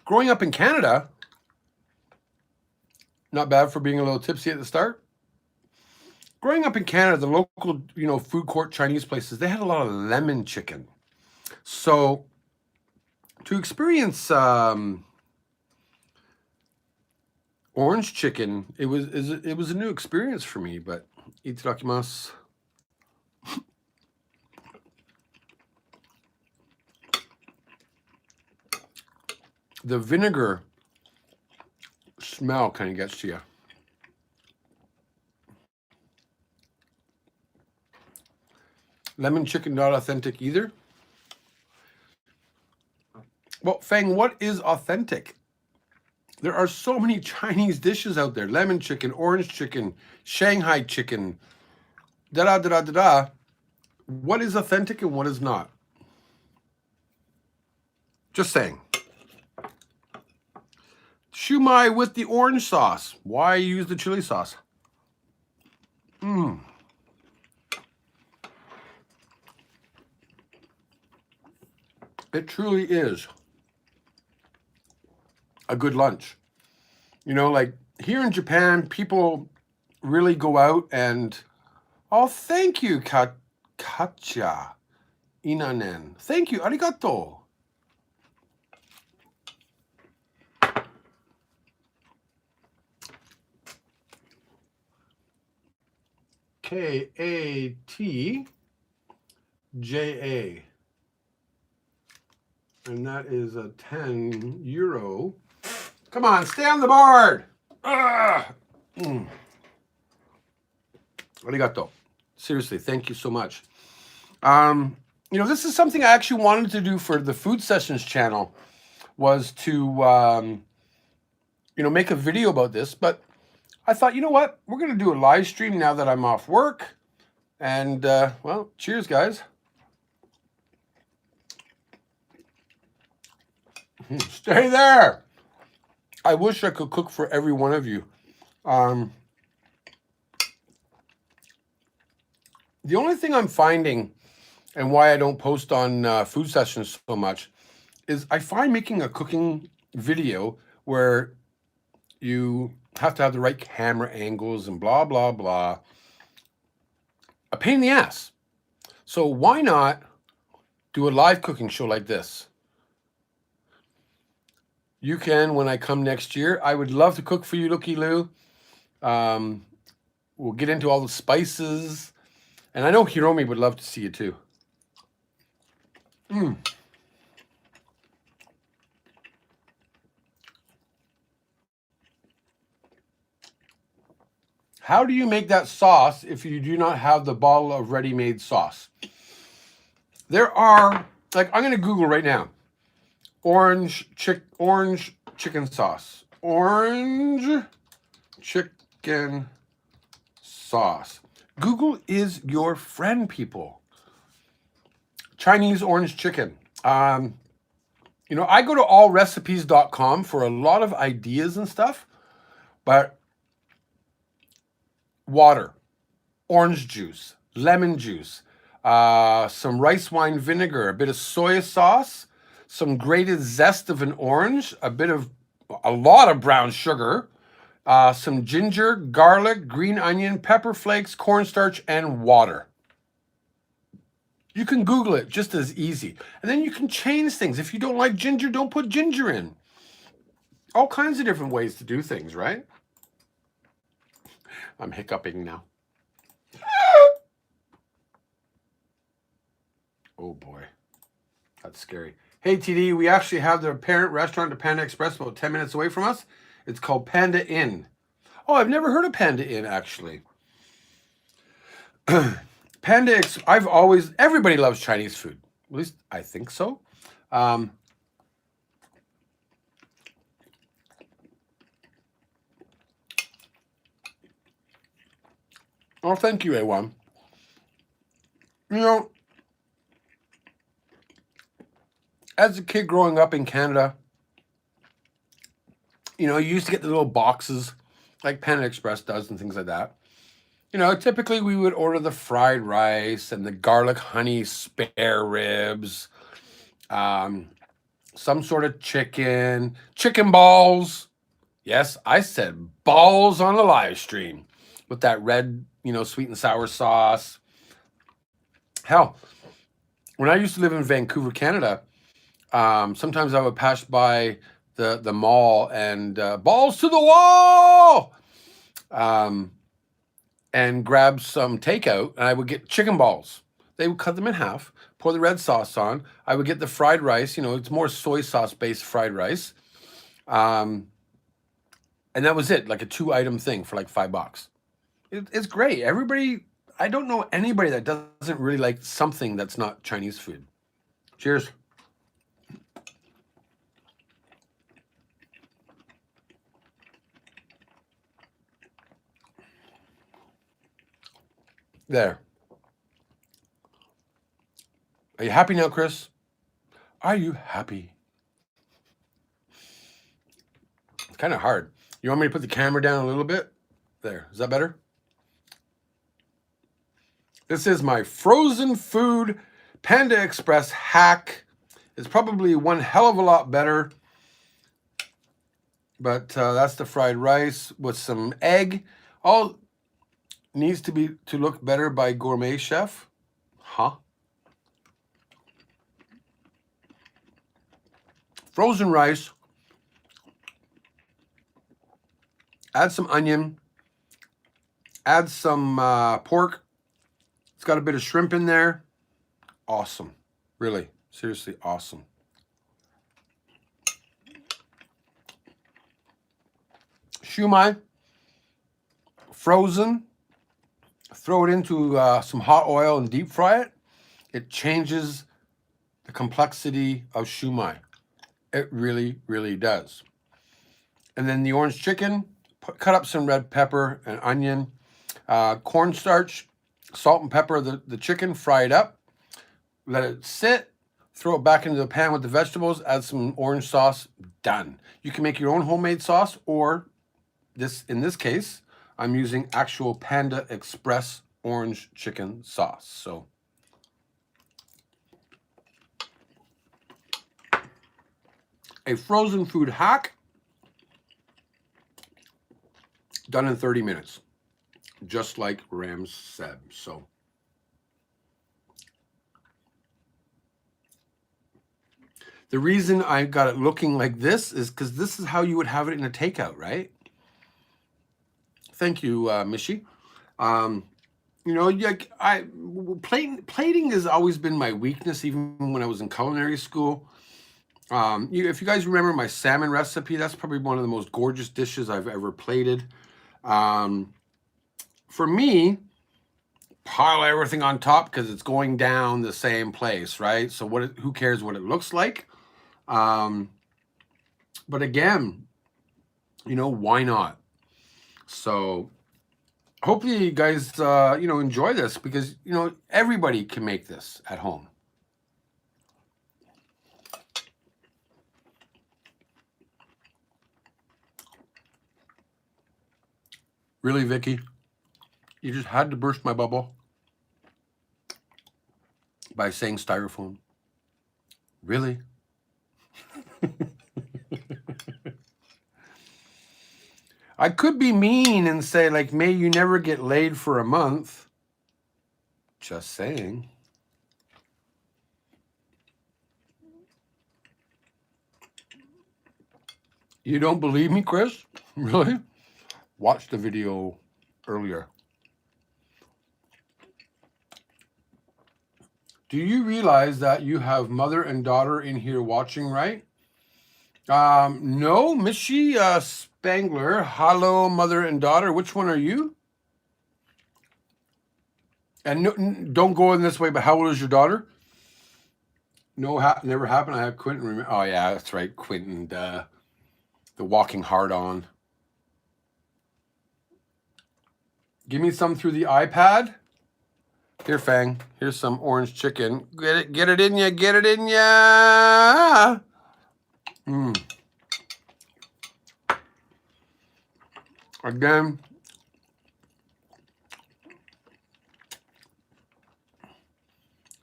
Growing up in Canada, not bad for being a little tipsy at the start. Growing up in Canada, the local, you know, food court Chinese places, they had a lot of lemon chicken. So to experience orange chicken, it was a new experience for me. But itadakimasu. the vinegar smell kind of gets to you. Lemon chicken not authentic either. Well, Fang, what is authentic? There are so many Chinese dishes out there. Lemon chicken, orange chicken, Shanghai chicken, da-da-da-da-da-da. What is authentic and what is not? Just saying. Shumai with the orange sauce. Why use the chili sauce? It truly is a good lunch. You know, like here in Japan, people really go out and, oh, thank you, Katja Inanen. Thank you, arigato. Katja. And that is a 10 euro. Come on, stay on the board. Arigato. Seriously, thank you so much. You know, this is something I actually wanted to do for the Food Sessions channel, was to, you know, make a video about this. But I thought, you know what? We're going to do a live stream now that I'm off work. And, well, cheers, guys. Stay there. I wish I could cook for every one of you. The only thing I'm finding, and why I don't post on Food Sessions so much, is I find making a cooking video where you have to have the right camera angles and blah, blah, blah, a pain in the ass. So why not do a live cooking show like this? You can, when I come next year. I would love to cook for you, Looky Loo. We'll get into all the spices. And I know Hiromi would love to see you too. How do you make that sauce if you do not have the bottle of ready-made sauce? There are, like, I'm going to Google right now. Orange chicken sauce. Orange chicken sauce. Google is your friend, people. Chinese orange chicken. You know, I go to allrecipes.com for a lot of ideas and stuff, but water, orange juice, lemon juice, some rice wine vinegar, a bit of soy sauce, some grated zest of an orange, a lot of brown sugar, some ginger, garlic, green onion, pepper flakes, cornstarch, and water. You can Google it just as easy. And then you can change things. If you don't like ginger, don't put ginger in. All kinds of different ways to do things, right? I'm hiccuping now. Oh boy, that's scary. Hey TD, we actually have the parent restaurant to Panda Express about 10 minutes away from us. It's called Panda Inn. Oh, I've never heard of Panda Inn, actually. Everybody loves Chinese food. At least I think so. Oh, thank you, A1. You know, as a kid growing up in Canada, you know, you used to get the little boxes like Panda Express does and things like that. You know, typically we would order the fried rice and the garlic honey spare ribs, some sort of chicken balls. Yes, I said balls on a live stream with that red, you know, sweet and sour sauce. Hell, when I used to live in Vancouver, Canada, sometimes I would pass by the mall and balls to the wall, and grab some takeout, and I would get chicken balls. They would cut them in half, pour the red sauce on. I would get the fried rice. You know, it's more soy sauce based fried rice. And that was it, like a 2-item thing for like $5. It's great. Everybody, I don't know anybody that doesn't really like something that's not Chinese food. Cheers. There. Are you happy now, Chris? Are you happy? It's kind of hard. You want me to put the camera down a little bit? There. Is that better? This is my frozen food Panda Express Hack. It's probably one hell of a lot better. But that's the fried rice with some egg. All needs to look better by Gourmet Chef. Huh? Frozen rice. Add some onion. Add some pork. It's got a bit of shrimp in there. Awesome. Really, seriously awesome. Shumai. Frozen. Throw it into some hot oil and deep fry it. It changes the complexity of shumai. It really, really does. And then the orange chicken, cut up some red pepper and onion, cornstarch, salt and pepper the chicken, fry it up, let it sit, throw it back into the pan with the vegetables, add some orange sauce, done. You can make your own homemade sauce, or in this case, I'm using actual Panda Express Orange chicken sauce. So a frozen food hack done in 30 minutes, just like Rams said. So the reason I got it looking like this is because this is how you would have it in a takeout, right? Thank you, Mishi. You know, plating has always been my weakness, even when I was in culinary school. If you guys remember my salmon recipe, that's probably one of the most gorgeous dishes I've ever plated. For me, pile everything on top because it's going down the same place, right? So who cares what it looks like? But again, you know, why not? So hopefully you guys, you know, enjoy this, because, you know, everybody can make this at home. Really, Vicky? You just had to burst my bubble by saying styrofoam. Really? I could be mean and say, like, may you never get laid for a month. Just saying. You don't believe me, Chris? Really? Watch the video earlier. Do you realize that you have mother and daughter in here watching, right? No, Missy Spangler. Hello, mother and daughter. Which one are you? And no, don't go in this way, but how old is your daughter? No, never happened. I have Quentin. Remember? Oh, yeah, that's right. Quentin, the walking hard on. Give me some through the iPad. Here, Fang. Here's some orange chicken. Get it in ya. Get it in ya. Again.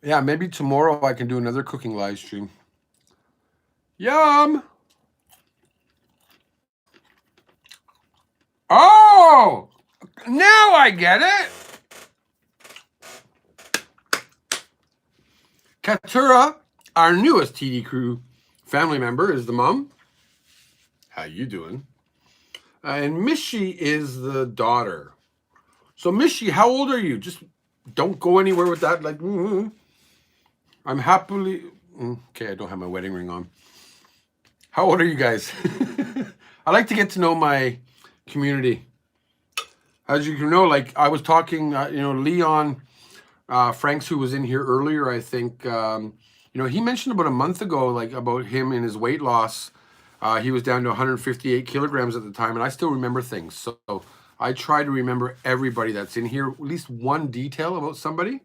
Yeah, maybe tomorrow I can do another cooking live stream. Yum. Oh, now I get it. Katura, our newest TD Crew family member, is the mom. How you doing? And Mishi is the daughter. So Mishi, how old are you? Just don't go anywhere with that. Like, I'm happily... Okay, I don't have my wedding ring on. How old are you guys? I like to get to know my community. As you can know, like I was talking, Leon Franks, who was in here earlier, I think, he mentioned about a month ago, like about him and his weight loss. He was down to 158 kilograms at the time, and I still remember things. So I try to remember everybody that's in here, at least one detail about somebody.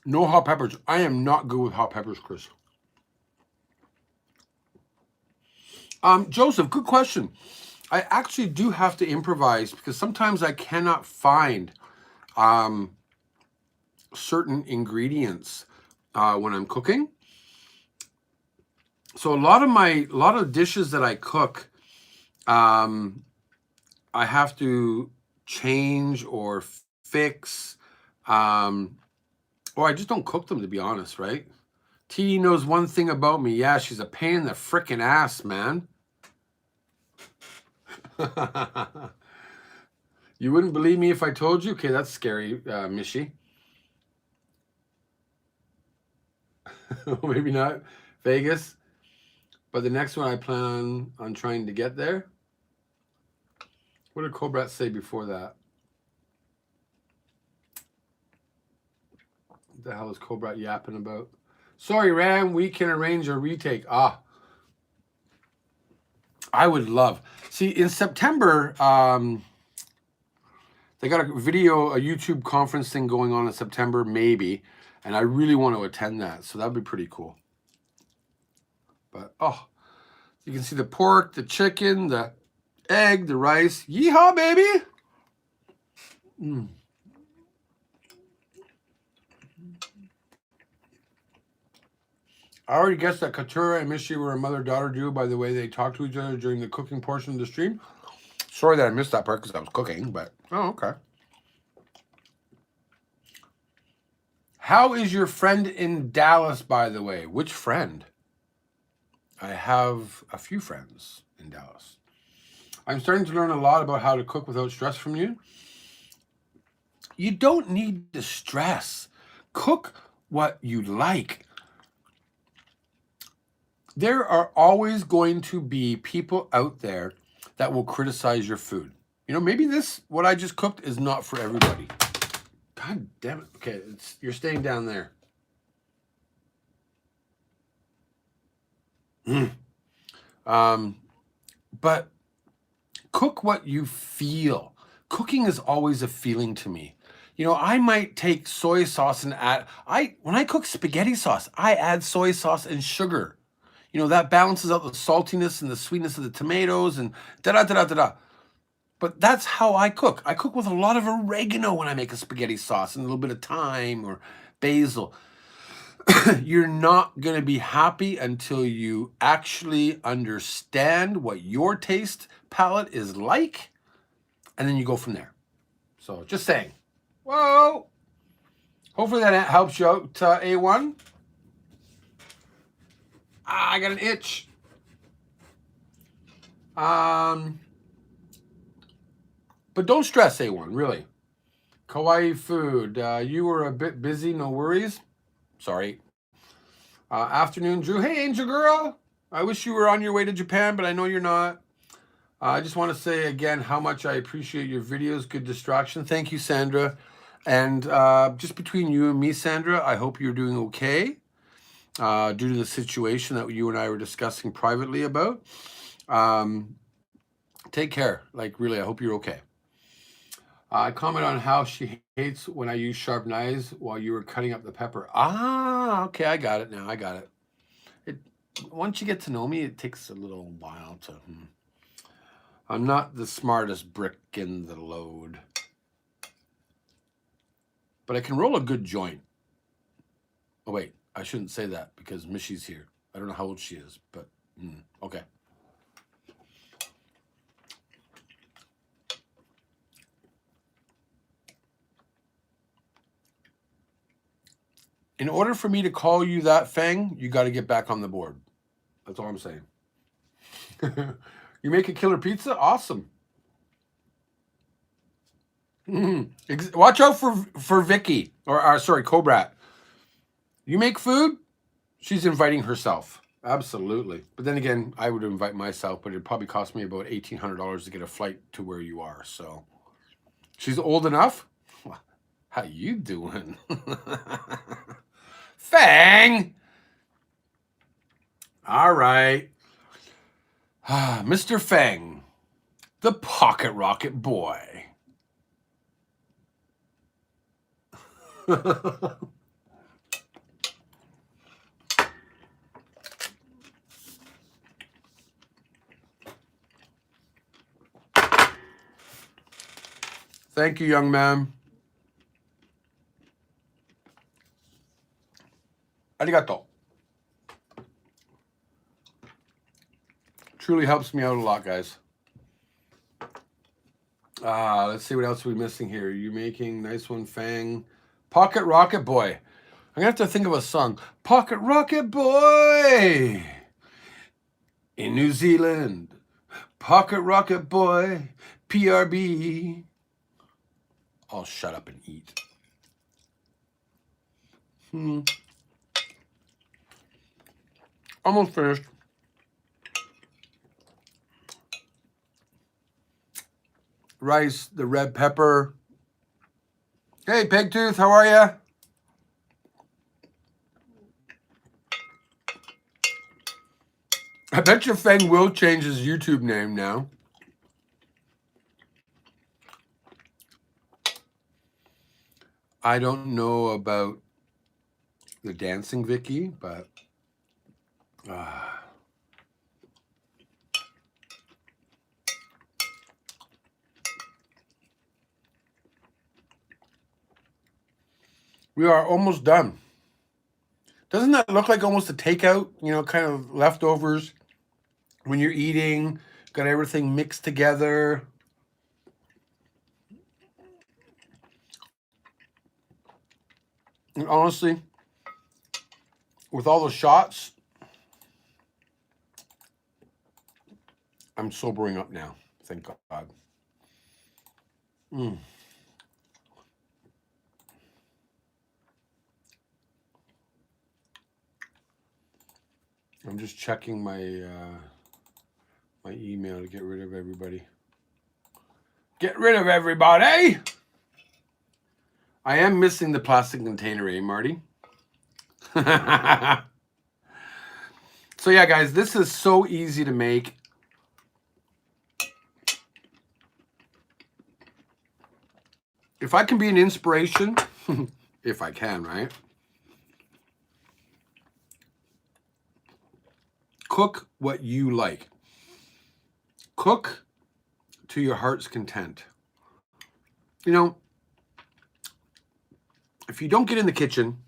No hot peppers. I am not good with hot peppers, Chris. Joseph, good question. I actually do have to improvise because sometimes I cannot find certain ingredients when I'm cooking. So a lot of dishes that I cook, I have to change or fix, or I just don't cook them, to be honest, right? T knows one thing about me. Yeah, she's a pain in the frickin' ass, man. You wouldn't believe me if I told you? Okay, that's scary, Mishy. Maybe not Vegas, but the next one I plan on trying to get there. What did Cobrat say before that? What the hell is Cobrat yapping about? Sorry, Ram, we can arrange a retake. I would love. See, in September, they got a YouTube conference thing going on in September, maybe, and I really want to attend that, so that'd be pretty cool. But, you can see the pork, the chicken, the egg, the rice. Yeehaw, baby! I already guessed that Katura and Mishy were a mother-daughter duo by the way they talked to each other during the cooking portion of the stream. Sorry that I missed that part because I was cooking, but, okay. How is your friend in Dallas, by the way? Which friend? I have a few friends in Dallas. I'm starting to learn a lot about how to cook without stress from you. You don't need to stress. Cook what you like. There are always going to be people out there that will criticize your food. Maybe what I just cooked is not for everybody. God damn it. Okay, you're staying down there. But cook what you feel. Cooking is always a feeling to me. I might take soy sauce and when I cook spaghetti sauce, I add soy sauce and sugar. That balances out the saltiness and the sweetness of the tomatoes and da-da-da-da-da-da. But that's how I cook. I cook with a lot of oregano when I make a spaghetti sauce and a little bit of thyme or basil. You're not going to be happy until you actually understand what your taste palette is like, and then you go from there. So just saying. Whoa! Hopefully that helps you out, A1. I got an itch. But don't stress, A1, really. Kawaii food. You were a bit busy, no worries. Sorry. Afternoon, Drew. Hey, Angel Girl. I wish you were on your way to Japan, but I know you're not. I just want to say again how much I appreciate your videos. Good distraction. Thank you, Sandra. And just between you and me, Sandra, I hope you're doing okay due to the situation that you and I were discussing privately about. Take care. Like, really, I hope you're okay. I comment on how she hates when I use sharp knives while you were cutting up the pepper. Okay, I got it now. I got it. Once you get to know me, it takes a little while to... I'm not the smartest brick in the load. But I can roll a good joint. Oh, wait. I shouldn't say that because Mishy's here. I don't know how old she is, but... okay. In order for me to call you that, Fang, you got to get back on the board. That's all I'm saying. You make a killer pizza? Awesome. Watch out for Vicky or sorry, Cobrat. You make food, she's inviting herself. Absolutely. But then again, I would invite myself, but it'd probably cost me about $1,800 to get a flight to where you are. So she's old enough. How you doing? Fang. All right. Mr. Fang, the pocket rocket boy. Thank you, young man. Arigato. Truly helps me out a lot, guys. Let's see what else we're missing here. You making nice one, Fang. Pocket Rocket Boy. I'm gonna have to think of a song. Pocket Rocket Boy in New Zealand. Pocket Rocket Boy, PRB. I'll shut up and eat. Almost finished. Rice, the red pepper. Hey, Pegtooth, how are ya? I bet you Fang will change his YouTube name now. I don't know about the dancing Vicky, but we are almost done. Doesn't that look like almost a takeout? You know, kind of leftovers when you're eating, got everything mixed together. And honestly, with all the shots, I'm sobering up now. Thank God. I'm just checking my my email to get rid of everybody. Get rid of everybody! I am missing the plastic container, eh, Marty? So yeah, guys, this is so easy to make. If I can be an inspiration, if I can, right? Cook what you like. Cook to your heart's content. You know, if you don't get in the kitchen,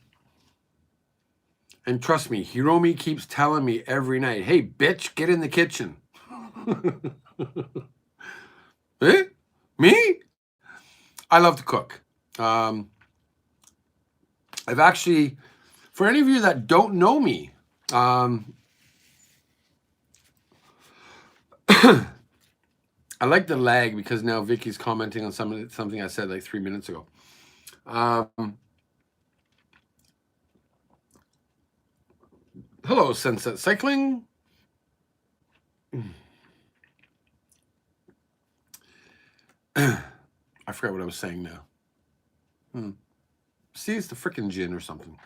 and trust me, Hiromi keeps telling me every night, hey, bitch, get in the kitchen. Eh? Me? I love to cook. I've actually, for any of you that don't know me, I like the lag because now Vicky's commenting on something I said like 3 minutes ago. Hello, Sunset Cycling. I forgot what I was saying now. See, it's the frickin' gin or something.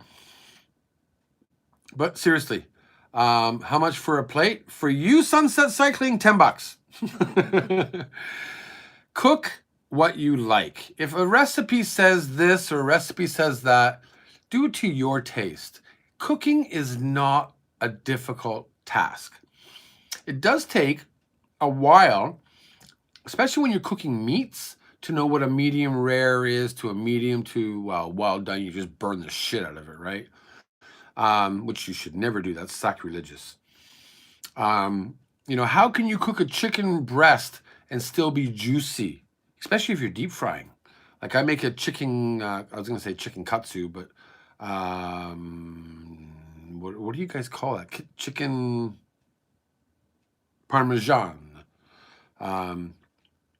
But seriously, how much for a plate? For you, Sunset Cycling, $10. Cook what you like. If a recipe says this or a recipe says that, do it to your taste. Cooking is not a difficult task. It does take a while, especially when you're cooking meats, to know what a medium rare is to a medium to, well done. You just burn the shit out of it, right? Which you should never do. That's sacrilegious. You know, how can you cook a chicken breast and still be juicy, especially if you're deep frying? Like I make a chicken, I was going to say chicken katsu, but what do you guys call that? Chicken parmesan.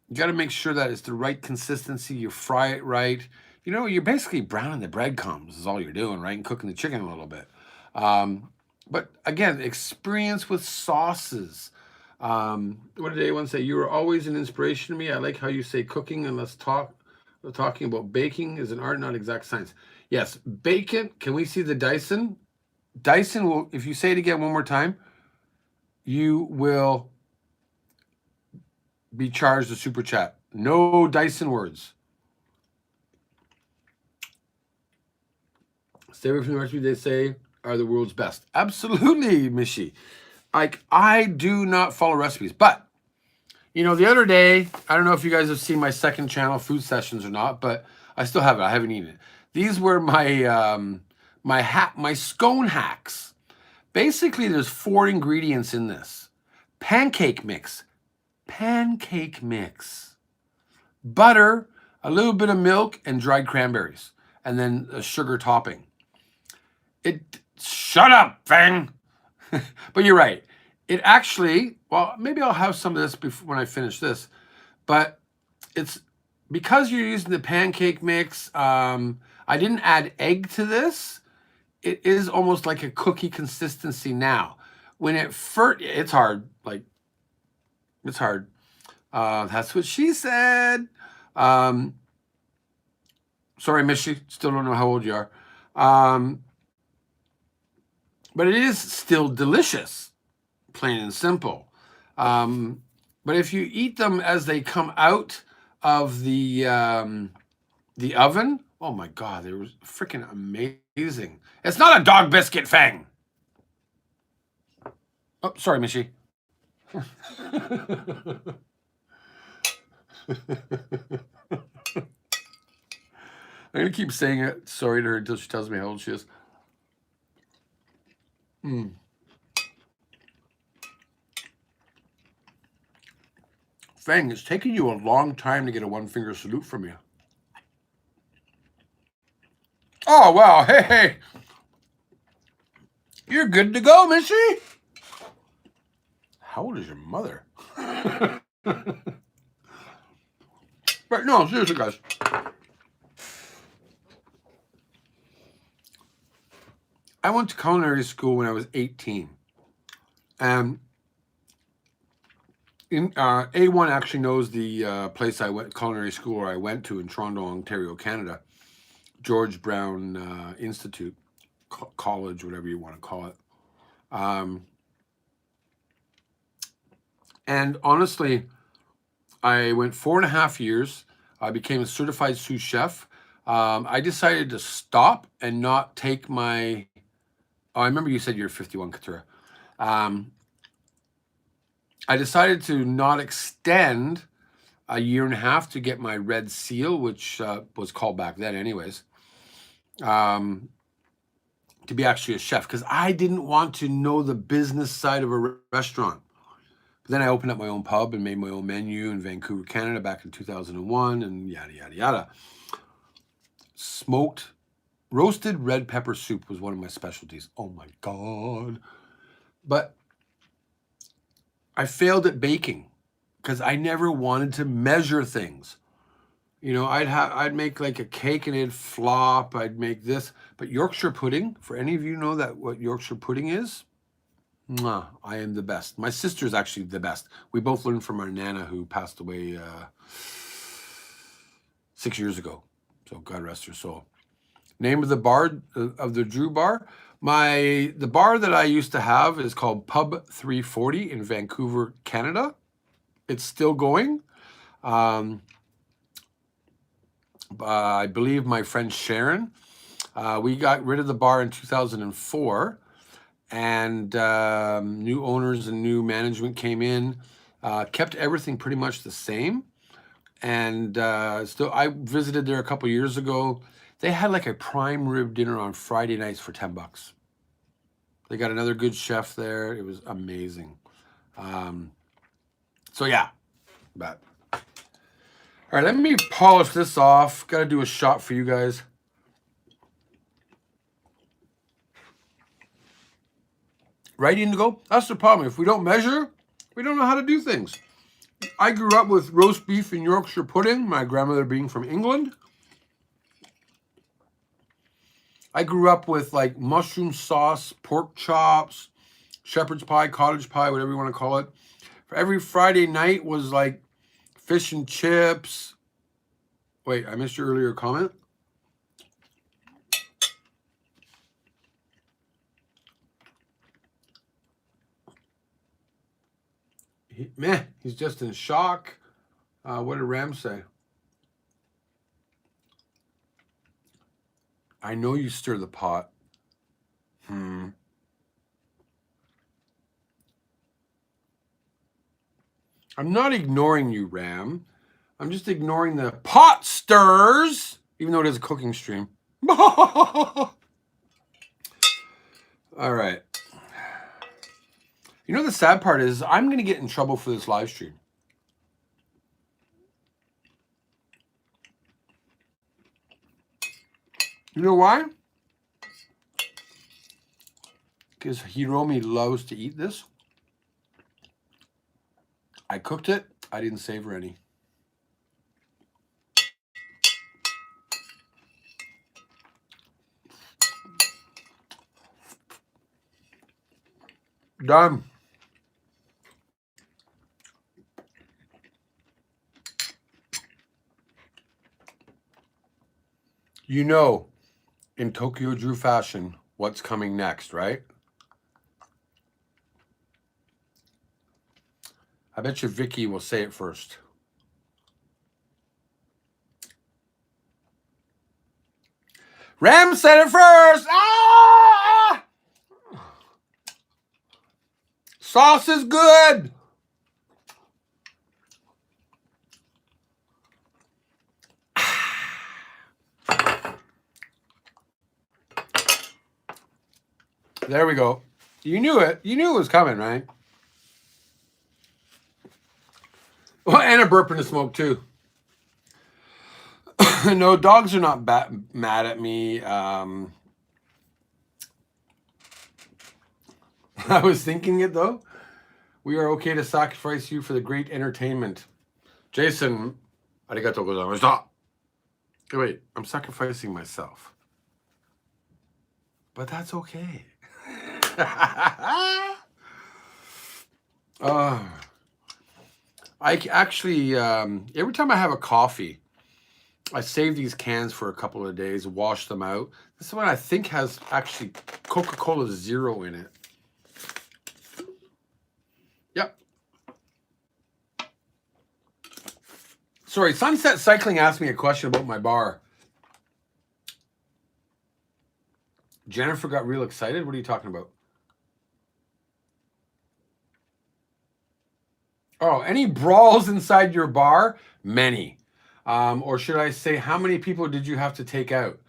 You got to make sure that it's the right consistency. You fry it right. You know, you're basically browning the breadcrumbs is all you're doing, right? And cooking the chicken a little bit. But again, experience with sauces. What did anyone say? You were always an inspiration to me. I like how you say cooking and let's talk. Talking about baking is an art, not exact science. Yes, bacon. Can we see the Dyson? Dyson will, if you say it again one more time, you will be charged a super chat. No Dyson words. Stay away from the recipe they say are the world's best. Absolutely, Mishi. Like, I do not follow recipes, but you know, the other day, I don't know if you guys have seen my second channel, Food Sessions, or not, but I still have it. I haven't eaten it. These were my my scone hacks. Basically, there's 4 ingredients in this: pancake mix, butter, a little bit of milk, and dried cranberries, and then a sugar topping. Shut up, Vinh. But you're right. It actually, well, maybe I'll have some of this before when I finish this, but it's because you're using the pancake mix. I didn't add egg to this. It is almost like a cookie consistency now. When it first, it's hard. Like, it's hard. That's what she said. Sorry, Mishi. Still don't know how old you are. But it is still delicious, plain and simple. But if you eat them as they come out of the oven, oh my God, they were freaking amazing. It's not a dog biscuit, Fang. Oh, sorry, Mishi. I'm gonna keep saying it. Sorry to her until she tells me how old she is. Fang, it's taking you a long time to get a 1-finger salute from you. Oh, wow. Hey. You're good to go, Missy. How old is your mother? But no, seriously, guys. I went to culinary school when I was 18. And A1 actually knows the place I went, culinary school where I went to in Toronto, Ontario, Canada. George Brown Institute, college, whatever you want to call it. And honestly, I went 4.5 years. I became a certified sous chef. I decided to stop and not take my... Oh, I remember you said you're 51, Katura. I decided to not extend a 1.5 to get my red seal, which was called back then anyways, to be actually a chef, because I didn't want to know the business side of a restaurant. But then I opened up my own pub and made my own menu in Vancouver, Canada back in 2001 and yada, yada, yada. Smoked, roasted red pepper soup was one of my specialties. Oh my God. But I failed at baking because I never wanted to measure things. You know, I'd make like a cake and it'd flop. I'd make this, but Yorkshire pudding, for any of you know that what Yorkshire pudding is, mwah, I am the best. My sister is actually the best. We both learned from our Nana who passed away 6 years ago. So God rest her soul. Name of the bar, of the Drew bar. The bar that I used to have is called Pub 340 in Vancouver, Canada. It's still going. I believe my friend Sharon, we got rid of the bar in 2004, and new owners and new management came in, kept everything pretty much the same. And still, I visited there a couple years ago. They had like a prime rib dinner on Friday nights for $10. They got another good chef there. It was amazing. So yeah, but all right, let me polish this off. Got to do a shot for you guys. Right, Indigo? That's the problem. If we don't measure, we don't know how to do things. I grew up with roast beef and Yorkshire pudding, my grandmother being from England. I grew up with like mushroom sauce, pork chops, shepherd's pie, cottage pie, whatever you want to call it. For every Friday night was like fish and chips. Wait, I missed your earlier comment. He's just in shock. What did Ram say? I know you stir the pot. I'm not ignoring you, Ram. I'm just ignoring the pot stirs, even though it is a cooking stream. All right. You know, the sad part is I'm going to get in trouble for this live stream. You know why? Because Hiromi loves to eat this. I cooked it. I didn't savor any. Done. You know, in Tokyo Drew fashion, what's coming next, right? I bet you Vicky will say it first. Ram said it first! Ah! Sauce is good! There we go. You knew it. You knew it was coming, right? Oh, and a burp in the smoke, too. No, dogs are not mad at me. I was thinking it, though. We are okay to sacrifice you for the great entertainment. Jason, arigatou gozaimashita. Wait, I'm sacrificing myself. But that's okay. I actually, every time I have a coffee, I save these cans for a couple of days, wash them out. This one I think has actually Coca-Cola Zero in it. Yep. Sorry, Sunset Cycling asked me a question about my bar. Jennifer got real excited. What are you talking about? Oh, any brawls inside your bar? Many. Or should I say, how many people did you have to take out?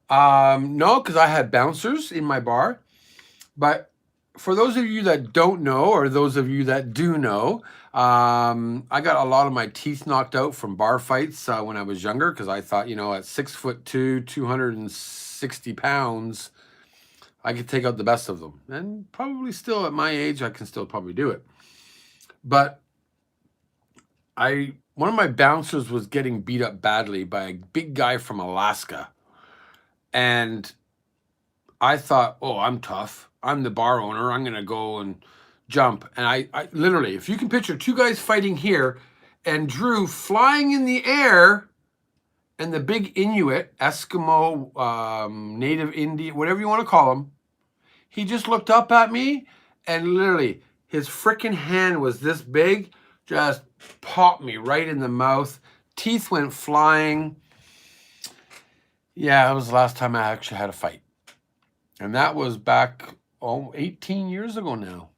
No, because I had bouncers in my bar. But for those of you that don't know, or those of you that do know, I got a lot of my teeth knocked out from bar fights when I was younger, because I thought, you know, at 6'2", 260 pounds, I could take out the best of them. And probably still at my age, I can still probably do it. But one of my bouncers was getting beat up badly by a big guy from Alaska. And I thought, oh, I'm tough. I'm the bar owner. I'm going to go and jump. And I literally, if you can picture two guys fighting here and Drew flying in the air, and the big Inuit, Eskimo, native Indian, whatever you want to call him, he just looked up at me and literally his freaking hand was this big, just popped me right in the mouth. Teeth went flying. Yeah, that was the last time I actually had a fight. And that was back 18 years ago now.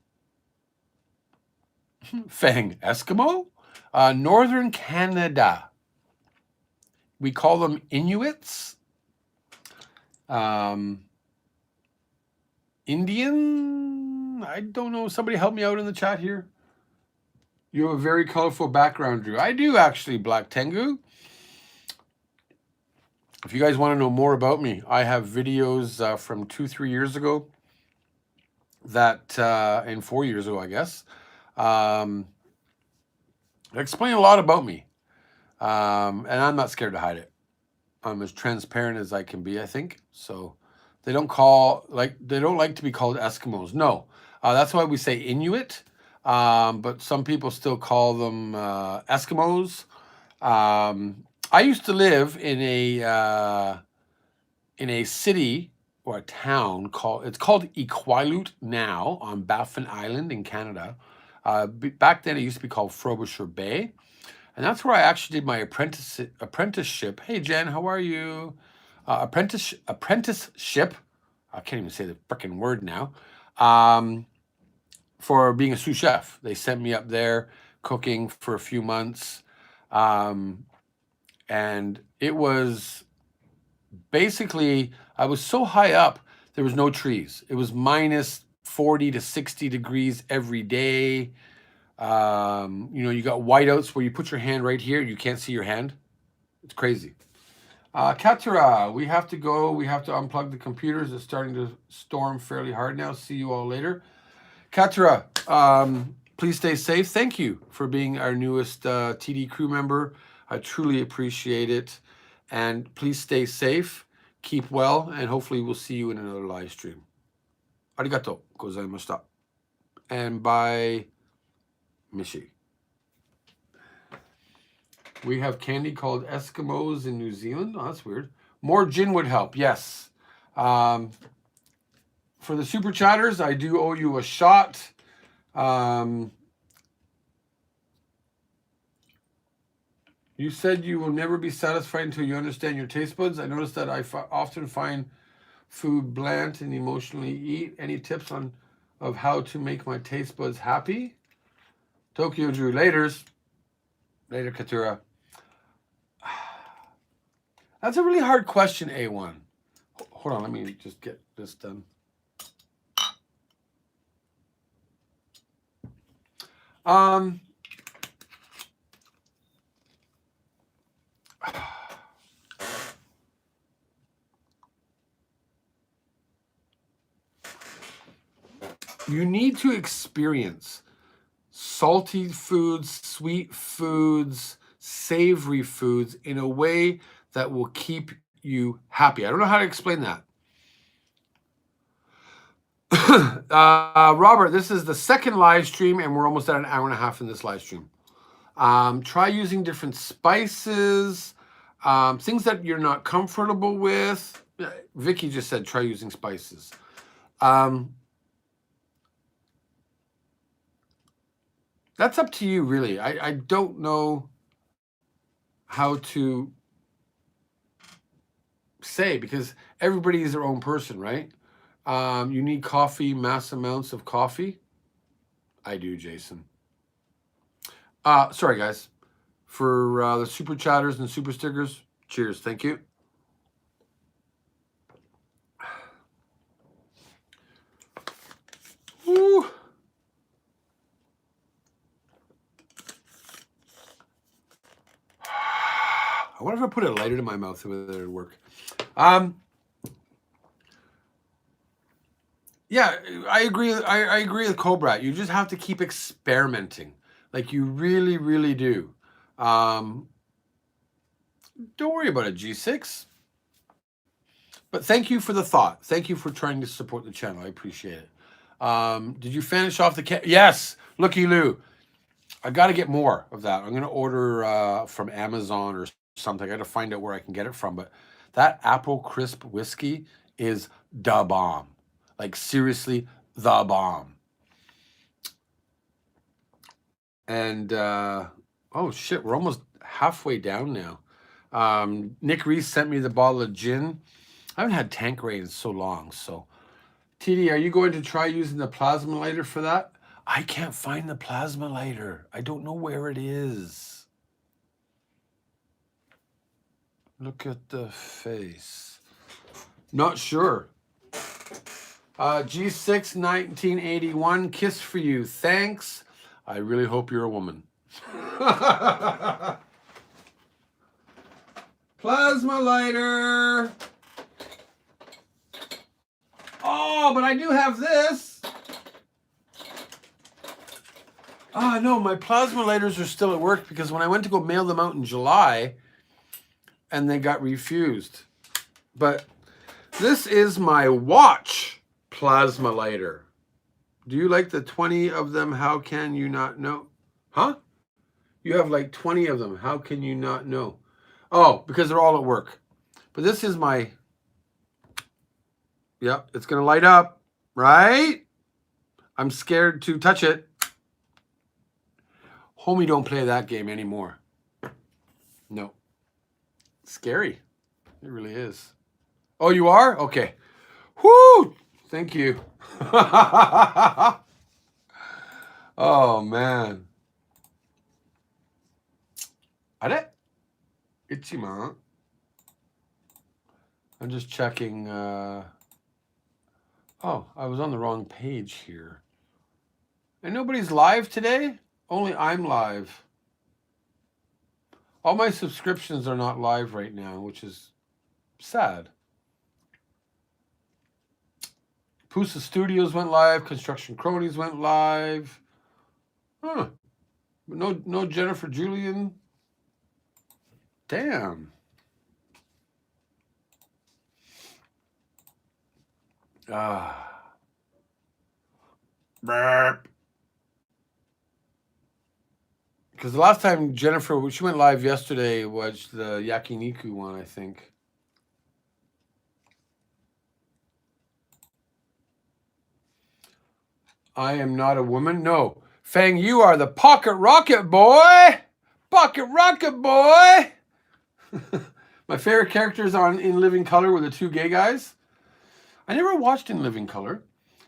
Fang, Eskimo? Northern Canada. We call them Inuits. Indian? I don't know. Somebody help me out in the chat here. You have a very colorful background, Drew. I do, actually, Black Tengu. If you guys want to know more about me, I have videos from 2-3 years ago that, and 4 years ago, I guess, They explain a lot about me. And I'm not scared to hide it. I'm as transparent as I can be, I think. So they don't like to be called Eskimos. No, that's why we say Inuit. But some people still call them Eskimos. I used to live in a city or a town it's called Iqaluit now on Baffin Island in Canada. Back then it used to be called Frobisher Bay. And that's where I actually did my apprenticeship. Hey, Jen, how are you? Apprenticeship. I can't even say the freaking word now. For being a sous chef. They sent me up there cooking for a few months. And it was basically, I was so high up, there was no trees. It was minus 40 to 60 degrees every day. You got whiteouts where you put your hand right here, you can't see your hand. It's crazy. Katara, we have to go. We have to unplug the computers. It's starting to storm fairly hard now. See you all later. Katara, please stay safe. Thank you for being our newest TD crew member. I truly appreciate it. And please stay safe, keep well, and hopefully we'll see you in another live stream. Arigato gozaimashita. And bye, Mishi. We have candy called Eskimos in New Zealand. Oh, that's weird. More gin would help. Yes. For the super chatters, I do owe you a shot. You said you will never be satisfied until you understand your taste buds. I noticed that I often find food bland and emotionally eat. Any tips of how to make my taste buds happy? Tokyo Drew. Later, Katura. That's a really hard question, A1. Hold on, let me just get this done. You need to experience salty foods, sweet foods, savory foods in a way that will keep you happy. I don't know how to explain that. Robert, this is the second live stream and we're almost at an hour and a half in this live stream. Try using different spices, things that you're not comfortable with. Vicky just said try using spices. That's up to you, really. I don't know how to say because everybody is their own person, right? You need coffee, mass amounts of coffee. I do, Jason. Sorry, guys. For the super chatters and super stickers, cheers. Thank you. Woo. I wonder if I put a lighter to my mouth, whether it would work. Yeah, I agree. I agree with Cobra. You just have to keep experimenting, like you really, really do. Don't worry about it, G6. But thank you for the thought. Thank you for trying to support the channel. I appreciate it. Did you finish off the Yes, Looky Lou. I got to get more of that. I'm going to order from Amazon or something. I got to find out where I can get it from. But that apple crisp whiskey is the bomb. Like, seriously, the bomb. And, oh, shit, we're almost halfway down now. Nick Reese sent me the bottle of gin. I haven't had Tanqueray in so long. So, TD, are you going to try using the plasma lighter for that? I can't find the plasma lighter. I don't know where it is. Look at the face. Not sure. G6 1981, kiss for you. Thanks. I really hope you're a woman. Plasma lighter. Oh, but I do have this. Ah, no, my plasma lighters are still at work because when I went to go mail them out in July, and they got refused. But this is my watch plasma lighter. Do you like the 20 of them? How can you not know? Huh? You have like 20 of them. How can you not know? Oh, because they're all at work. But this is my... Yep, it's going to light up, right? I'm scared to touch it. Homie don't play that game anymore. No. Scary. It really is. Oh, you are? Okay. Whoo! Thank you. Oh, man. Are Ichima. I'm just checking. Oh, I was on the wrong page here. And nobody's live today? Only I'm live. All my subscriptions are not live right now, which is sad. Pusa Studios went live. Construction Cronies went live. Huh. But no Jennifer Juliann. Damn. Burp. Because the last time Jennifer, she went live yesterday, was the Yakiniku one, I think. I am not a woman. No. Fang, you are the pocket rocket boy. Pocket rocket boy. My favorite characters on In Living Color were the two gay guys. I never watched In Living Color.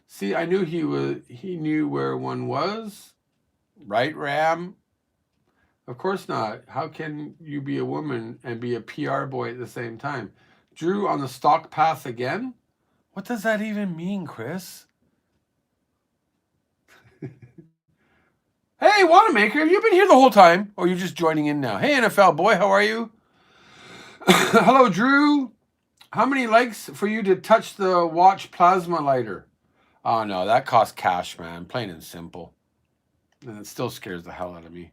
See, I knew he knew where one was. Right, Ram? Of course not. How can you be a woman and be a PR boy at the same time? Drew on the stock path again? What does that even mean, Chris? Hey, Wannamaker, have you been here the whole time? Or are you just joining in now? Hey, NFL boy, how are you? Hello, Drew. How many likes for you to touch the watch plasma lighter? Oh, no, that costs cash, man. Plain and simple. And it still scares the hell out of me.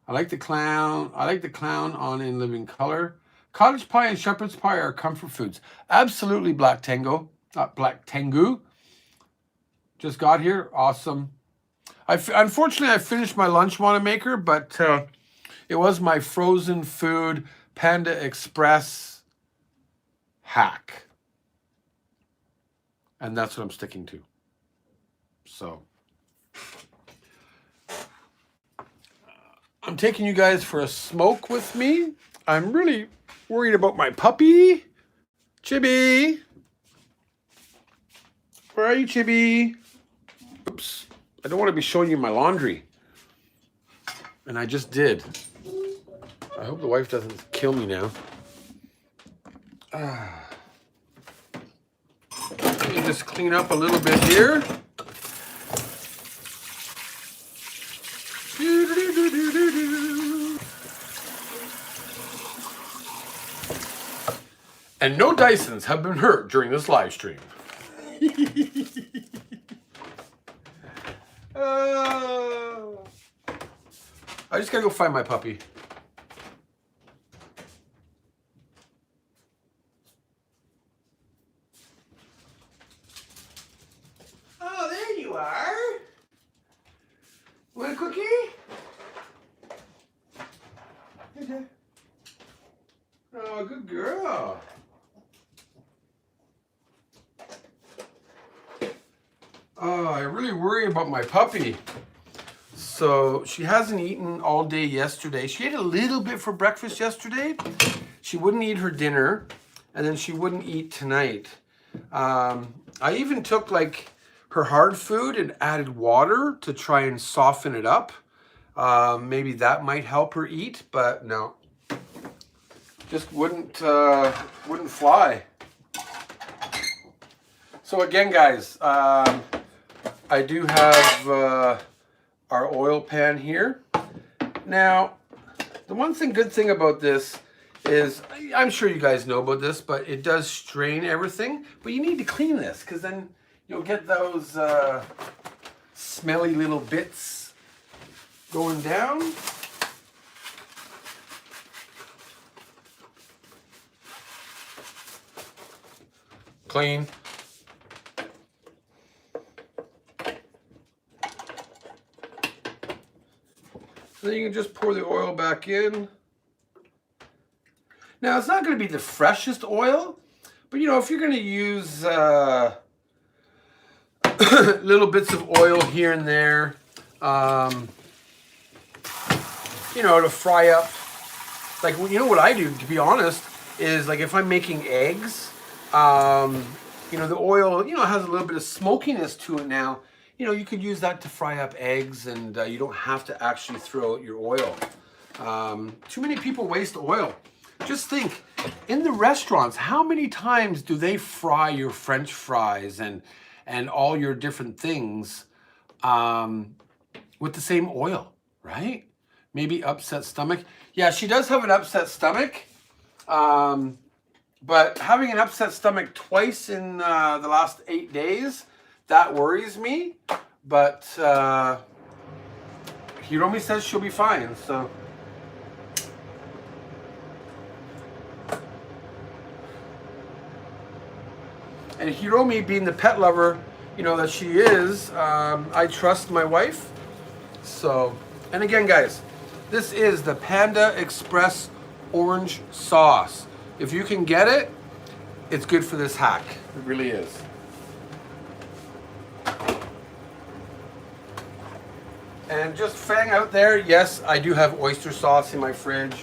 I like the clown. I like the clown on In Living Color. Cottage pie and shepherd's pie are comfort foods. Absolutely, Black Tango. Black Tengu. Just got here. Awesome. Unfortunately, I finished my lunch Wannamaker, but it was my frozen food Panda Express Hack. And that's what I'm sticking to. So I'm taking you guys for a smoke with me. I'm really worried about my puppy. Chibi. Where are you, Chibi? Oops. I don't want to be showing you my laundry. And I just did. I hope the wife doesn't kill me now. Let me just clean up a little bit here. And no Dysons have been hurt during this live stream. I just gotta go find my puppy. Oh, there you are. Want a cookie? Okay. Oh, good girl. Oh, I really worry about my puppy. So she hasn't eaten all day yesterday. She ate a little bit for breakfast yesterday. She wouldn't eat her dinner, and then she wouldn't eat tonight. I even took like her hard food and added water to try and soften it up. Maybe that might help her eat, but no. Just wouldn't fly. So again, guys, I do have our oil pan here. Now, the good thing about this is, I'm sure you guys know about this, but it does strain everything. But you need to clean this, because then you'll get those smelly little bits going down. Clean. Then you can just pour the oil back in. Now, it's not going to be the freshest oil, but you know, if you're going to use little bits of oil here and there, you know, to fry up. Like, you know what I do, to be honest, is like if I'm making eggs, you know, the oil, you know, has a little bit of smokiness to it now. You know, you could use that to fry up eggs, and you don't have to actually throw out your oil. Too many people waste oil. Just think, in the restaurants, how many times do they fry your French fries and all your different things with the same oil, right? Maybe upset stomach. Yeah, she does have an upset stomach. But having an upset stomach twice in the last 8 days, that worries me. But Hiromi says she'll be fine, so. And Hiromi, being the pet lover, you know, that she is, I trust my wife. So, and again, guys, this is the Panda Express Orange sauce. If you can get it, it's good for this hack. It really is. And just Fang out there, yes, I do have oyster sauce in my fridge.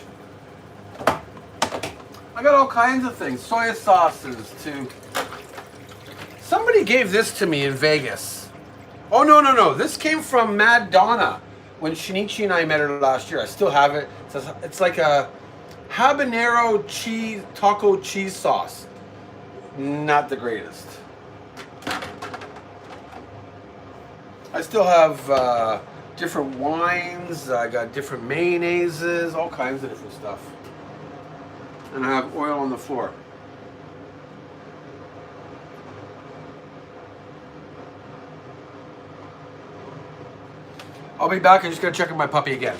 I got all kinds of things, soy sauces too. Somebody gave this to me in Vegas. Oh, no. This came from Mad Donna when Shinichi and I met her last year. I still have it. It's like a habanero cheese, taco cheese sauce. Not the greatest. I still have different wines. I got different mayonnaises, all kinds of different stuff. And I have oil on the floor. I'll be back. I just gotta check on my puppy again.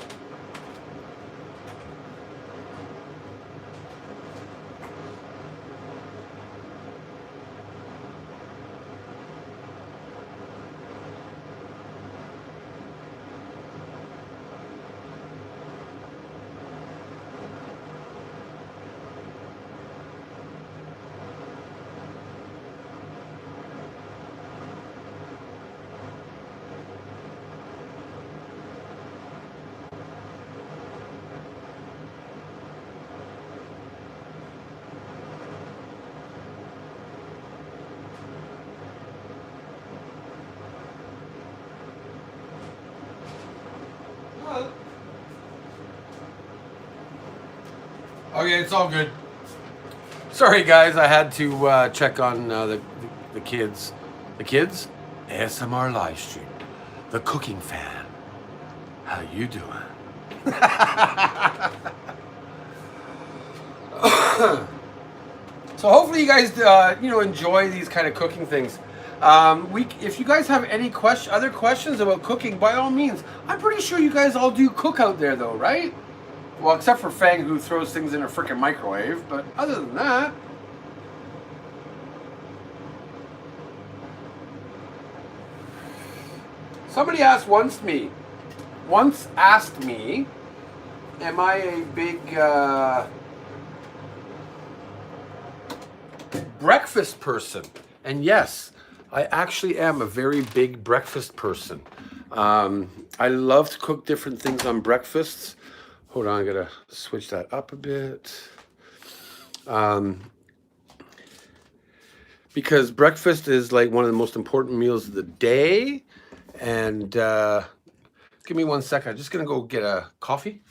Okay, it's all good. Sorry, guys, I had to check on the kids. The kids? ASMR live stream. The cooking fan. How you doing? So hopefully you guys, you know, enjoy these kind of cooking things. If you guys have any other questions about cooking, by all means. I'm pretty sure you guys all do cook out there, though, right? Well, except for Fang, who throws things in a freaking microwave. But other than that, somebody once asked me, am I a big breakfast person? And yes, I actually am a very big breakfast person. I love to cook different things on breakfasts. Hold on, I gotta switch that up a bit. Because breakfast is like one of the most important meals of the day. And give me 1 second. I'm just gonna go get a coffee.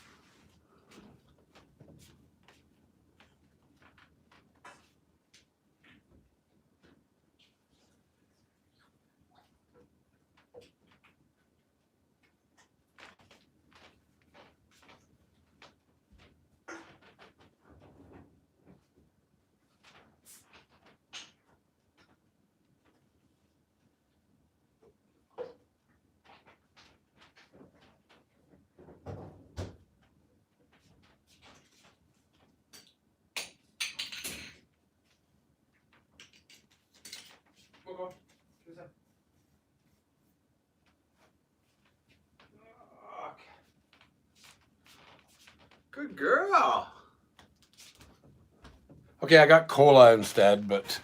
Good girl. Okay, I got cola instead, but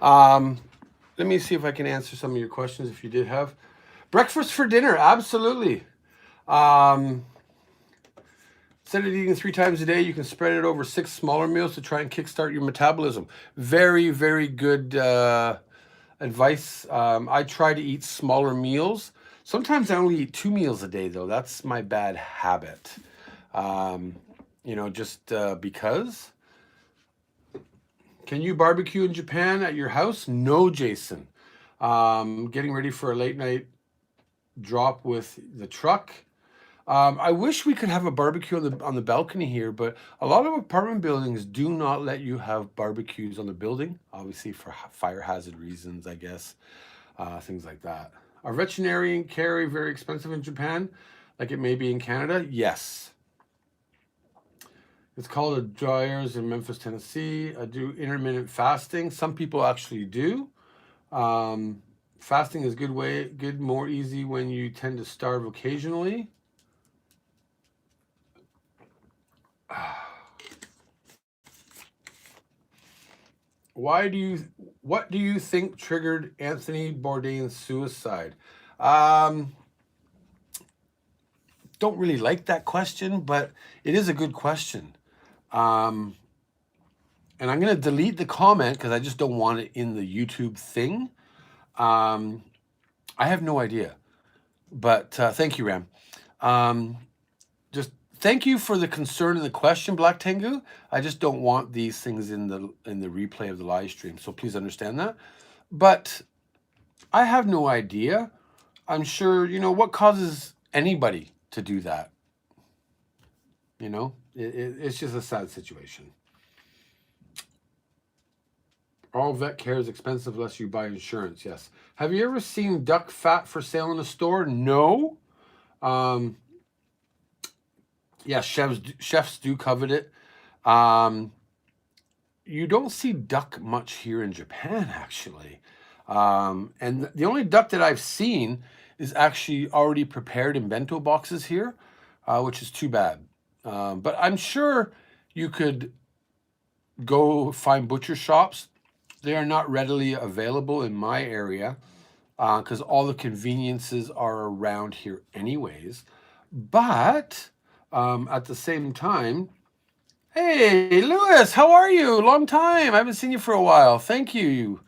let me see if I can answer some of your questions if you did have. Breakfast for dinner, absolutely. Instead of eating 3 times a day, you can spread it over 6 smaller meals to try and kickstart your metabolism. Very, very good advice. I try to eat smaller meals. Sometimes I only eat 2 meals a day, though. That's my bad habit. You know, just because. Can you barbecue in Japan at your house? No, Jason. Getting ready for a late night drop with the truck. I wish we could have a barbecue on the balcony here, but a lot of apartment buildings do not let you have barbecues on the building, obviously for fire hazard reasons, I guess, things like that. Are veterinarian care very expensive in Japan, like it may be in Canada? Yes. It's called a dryers in Memphis, Tennessee. I do intermittent fasting. Some people actually do. Fasting is good, more easy when you tend to starve occasionally. What do you think triggered Anthony Bourdain's suicide? Don't really like that question, but it is a good question. And I'm going to delete the comment because I just don't want it in the YouTube thing. I have no idea, but thank you, Ram. Just thank you for the concern and the question, Black Tengu. I just don't want these things in the replay of the live stream, so please understand that. But I have no idea. I'm sure, you know, what causes anybody to do that? You know, it's just a sad situation. All vet care is expensive unless you buy insurance. Yes. Have you ever seen duck fat for sale in a store? No. Yeah, chefs do covet it. You don't see duck much here in Japan, actually. And the only duck that I've seen is actually already prepared in bento boxes here, which is too bad. But I'm sure you could go find butcher shops. They are not readily available in my area because all the conveniences are around here anyways. But at the same time, hey, Lewis, how are you? Long time. I haven't seen you for a while. Thank you.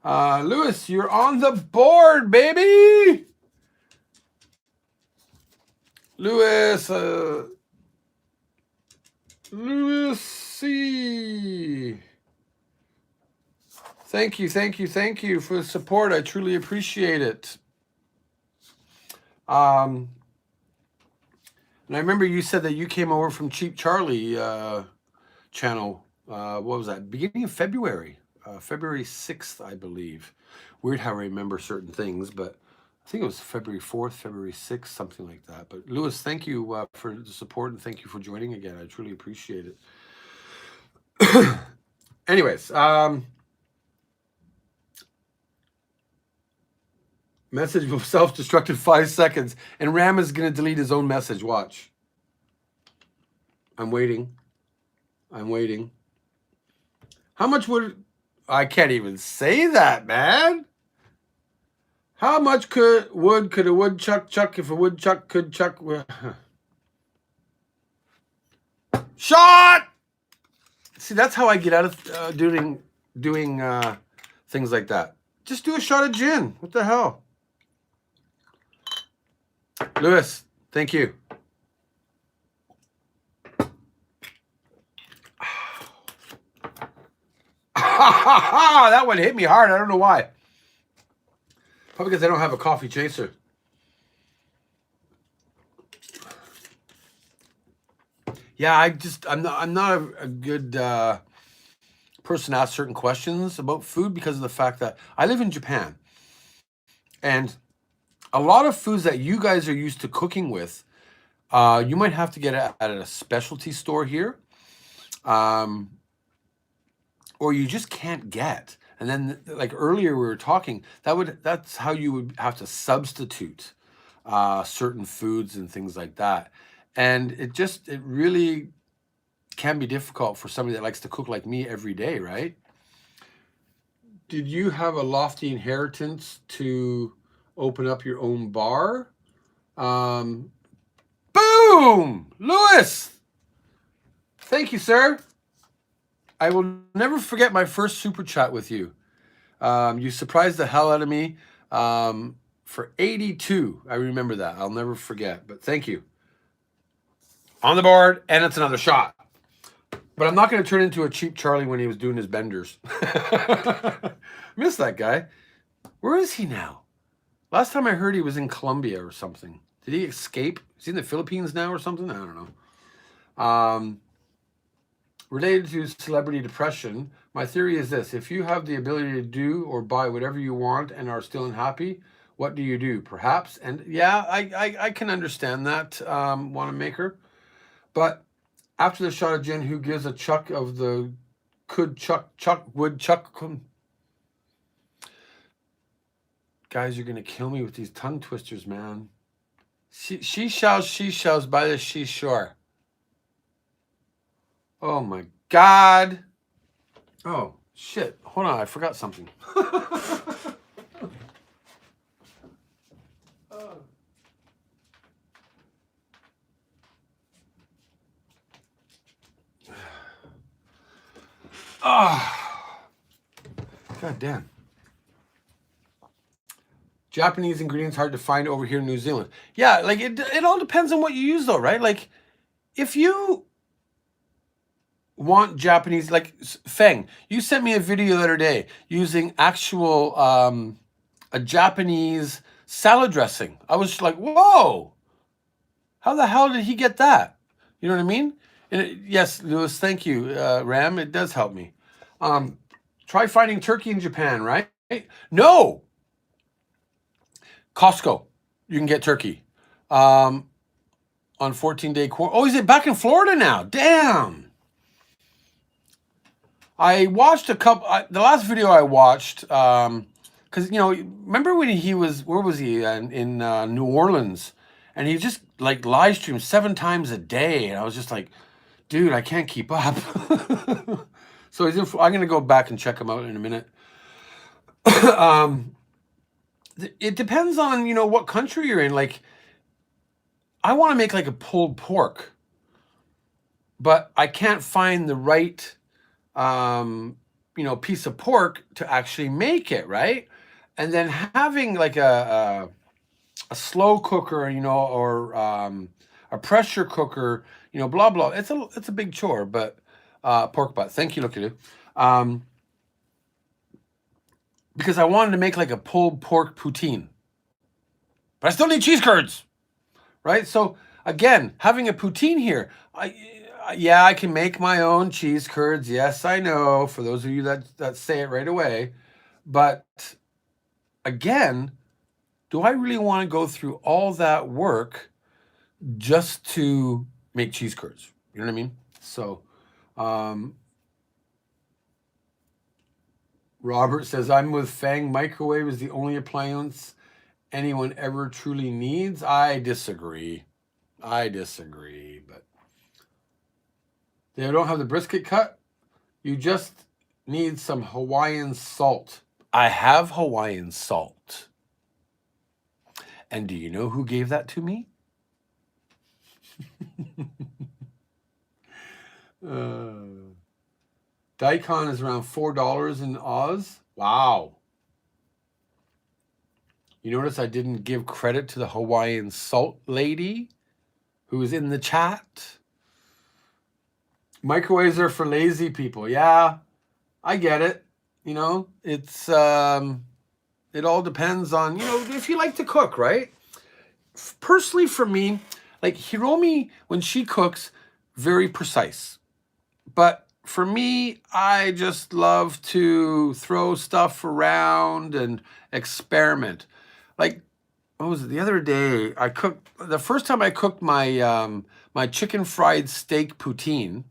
Lewis, you're on the board, baby. Lewis, Lewis C. Thank you for the support. I truly appreciate it. And I remember you said that you came over from Cheap Charlie channel. What was that? Beginning of February. February 6th, I believe. Weird how I remember certain things, but I think it was February 4th, February 6th, something like that. But Lewis, thank you for the support and thank you for joining again. I truly appreciate it. Anyways, message will self-destruct in 5 seconds. And Ram is going to delete his own message. Watch. I'm waiting. How much would... I can't even say that, man. How much could a woodchuck chuck if a woodchuck could chuck... Shot! See, that's how I get out of doing things like that. Just do a shot of gin. What the hell? Lewis, thank you. That one hit me hard. I don't know why. Probably because I don't have a coffee chaser. Yeah, I'm not a good person to ask certain questions about food because of the fact that I live in Japan. And a lot of foods that you guys are used to cooking with, you might have to get at a specialty store here. Or you just can't get. And then like earlier we were talking, that's how you would have to substitute certain foods and things like that. And it really can be difficult for somebody that likes to cook like me every day, right? Did you have a lofty inheritance to open up your own bar? Boom! Lewis! Thank you, sir. I will never forget my first super chat with you. You surprised the hell out of me for 82. I remember that. I'll never forget. But thank you. On the board, and it's another shot. But I'm not going to turn into a cheap Charlie when he was doing his benders. Miss that guy. Where is he now? Last time I heard he was in Colombia or something. Did he escape? Is he in the Philippines now or something? I don't know. Related to celebrity depression, my theory is this. If you have the ability to do or buy whatever you want and are still unhappy, what do you do? Perhaps. And yeah, I can understand that, Wannamaker. But after the shot of gin, who gives a chuck of the would chuck? Guys, you're going to kill me with these tongue twisters, man. She shells by the seashore. Oh my God. Oh, shit. Hold on. I forgot something. God damn. Japanese ingredients hard to find over here in New Zealand. Yeah, like it all depends on what you use though, right? Like if you want Japanese, like Feng, you sent me a video the other day using actual a Japanese salad dressing. I was like, whoa, how the hell did he get that? You know what I mean? Yes, Lewis, thank you, Ram. It does help me. Try finding turkey in Japan, right? No. Costco, you can get turkey. On 14-day quarantine. Oh, is it back in Florida now? Damn. I watched a couple. The last video I watched, because remember when he was, where was he in New Orleans, and he just like live streamed 7 times a day, and I was just like, dude, I can't keep up. So I'm gonna go back and check him out in a minute. It depends on what country you're in. Like, I want to make like a pulled pork, but I can't find the right piece of pork to actually make it, right? And then having like a slow cooker, or a pressure cooker, blah blah. It's a big chore, but pork butt. Thank you, Look-a-doo. Because I wanted to make like a pulled pork poutine, but I still need cheese curds, right? So again, having a poutine here, I can make my own cheese curds. Yes, I know, for those of you that say it right away. But again, do I really want to go through all that work just to make cheese curds? You know what I mean? So, Robert says, I'm with Fang. Microwave is the only appliance anyone ever truly needs. I disagree, but they don't have the brisket cut. You just need some Hawaiian salt. I have Hawaiian salt. And do you know who gave that to me? Daikon is around $4 in Oz. Wow. You notice I didn't give credit to the Hawaiian salt lady who is in the chat. Microwaves are for lazy people. Yeah, I get it. It's it all depends on, if you like to cook, right? Personally, for me, like Hiromi, when she cooks, very precise. But for me, I just love to throw stuff around and experiment. Like, what was it? The other day, the first time I cooked my my chicken fried steak poutine,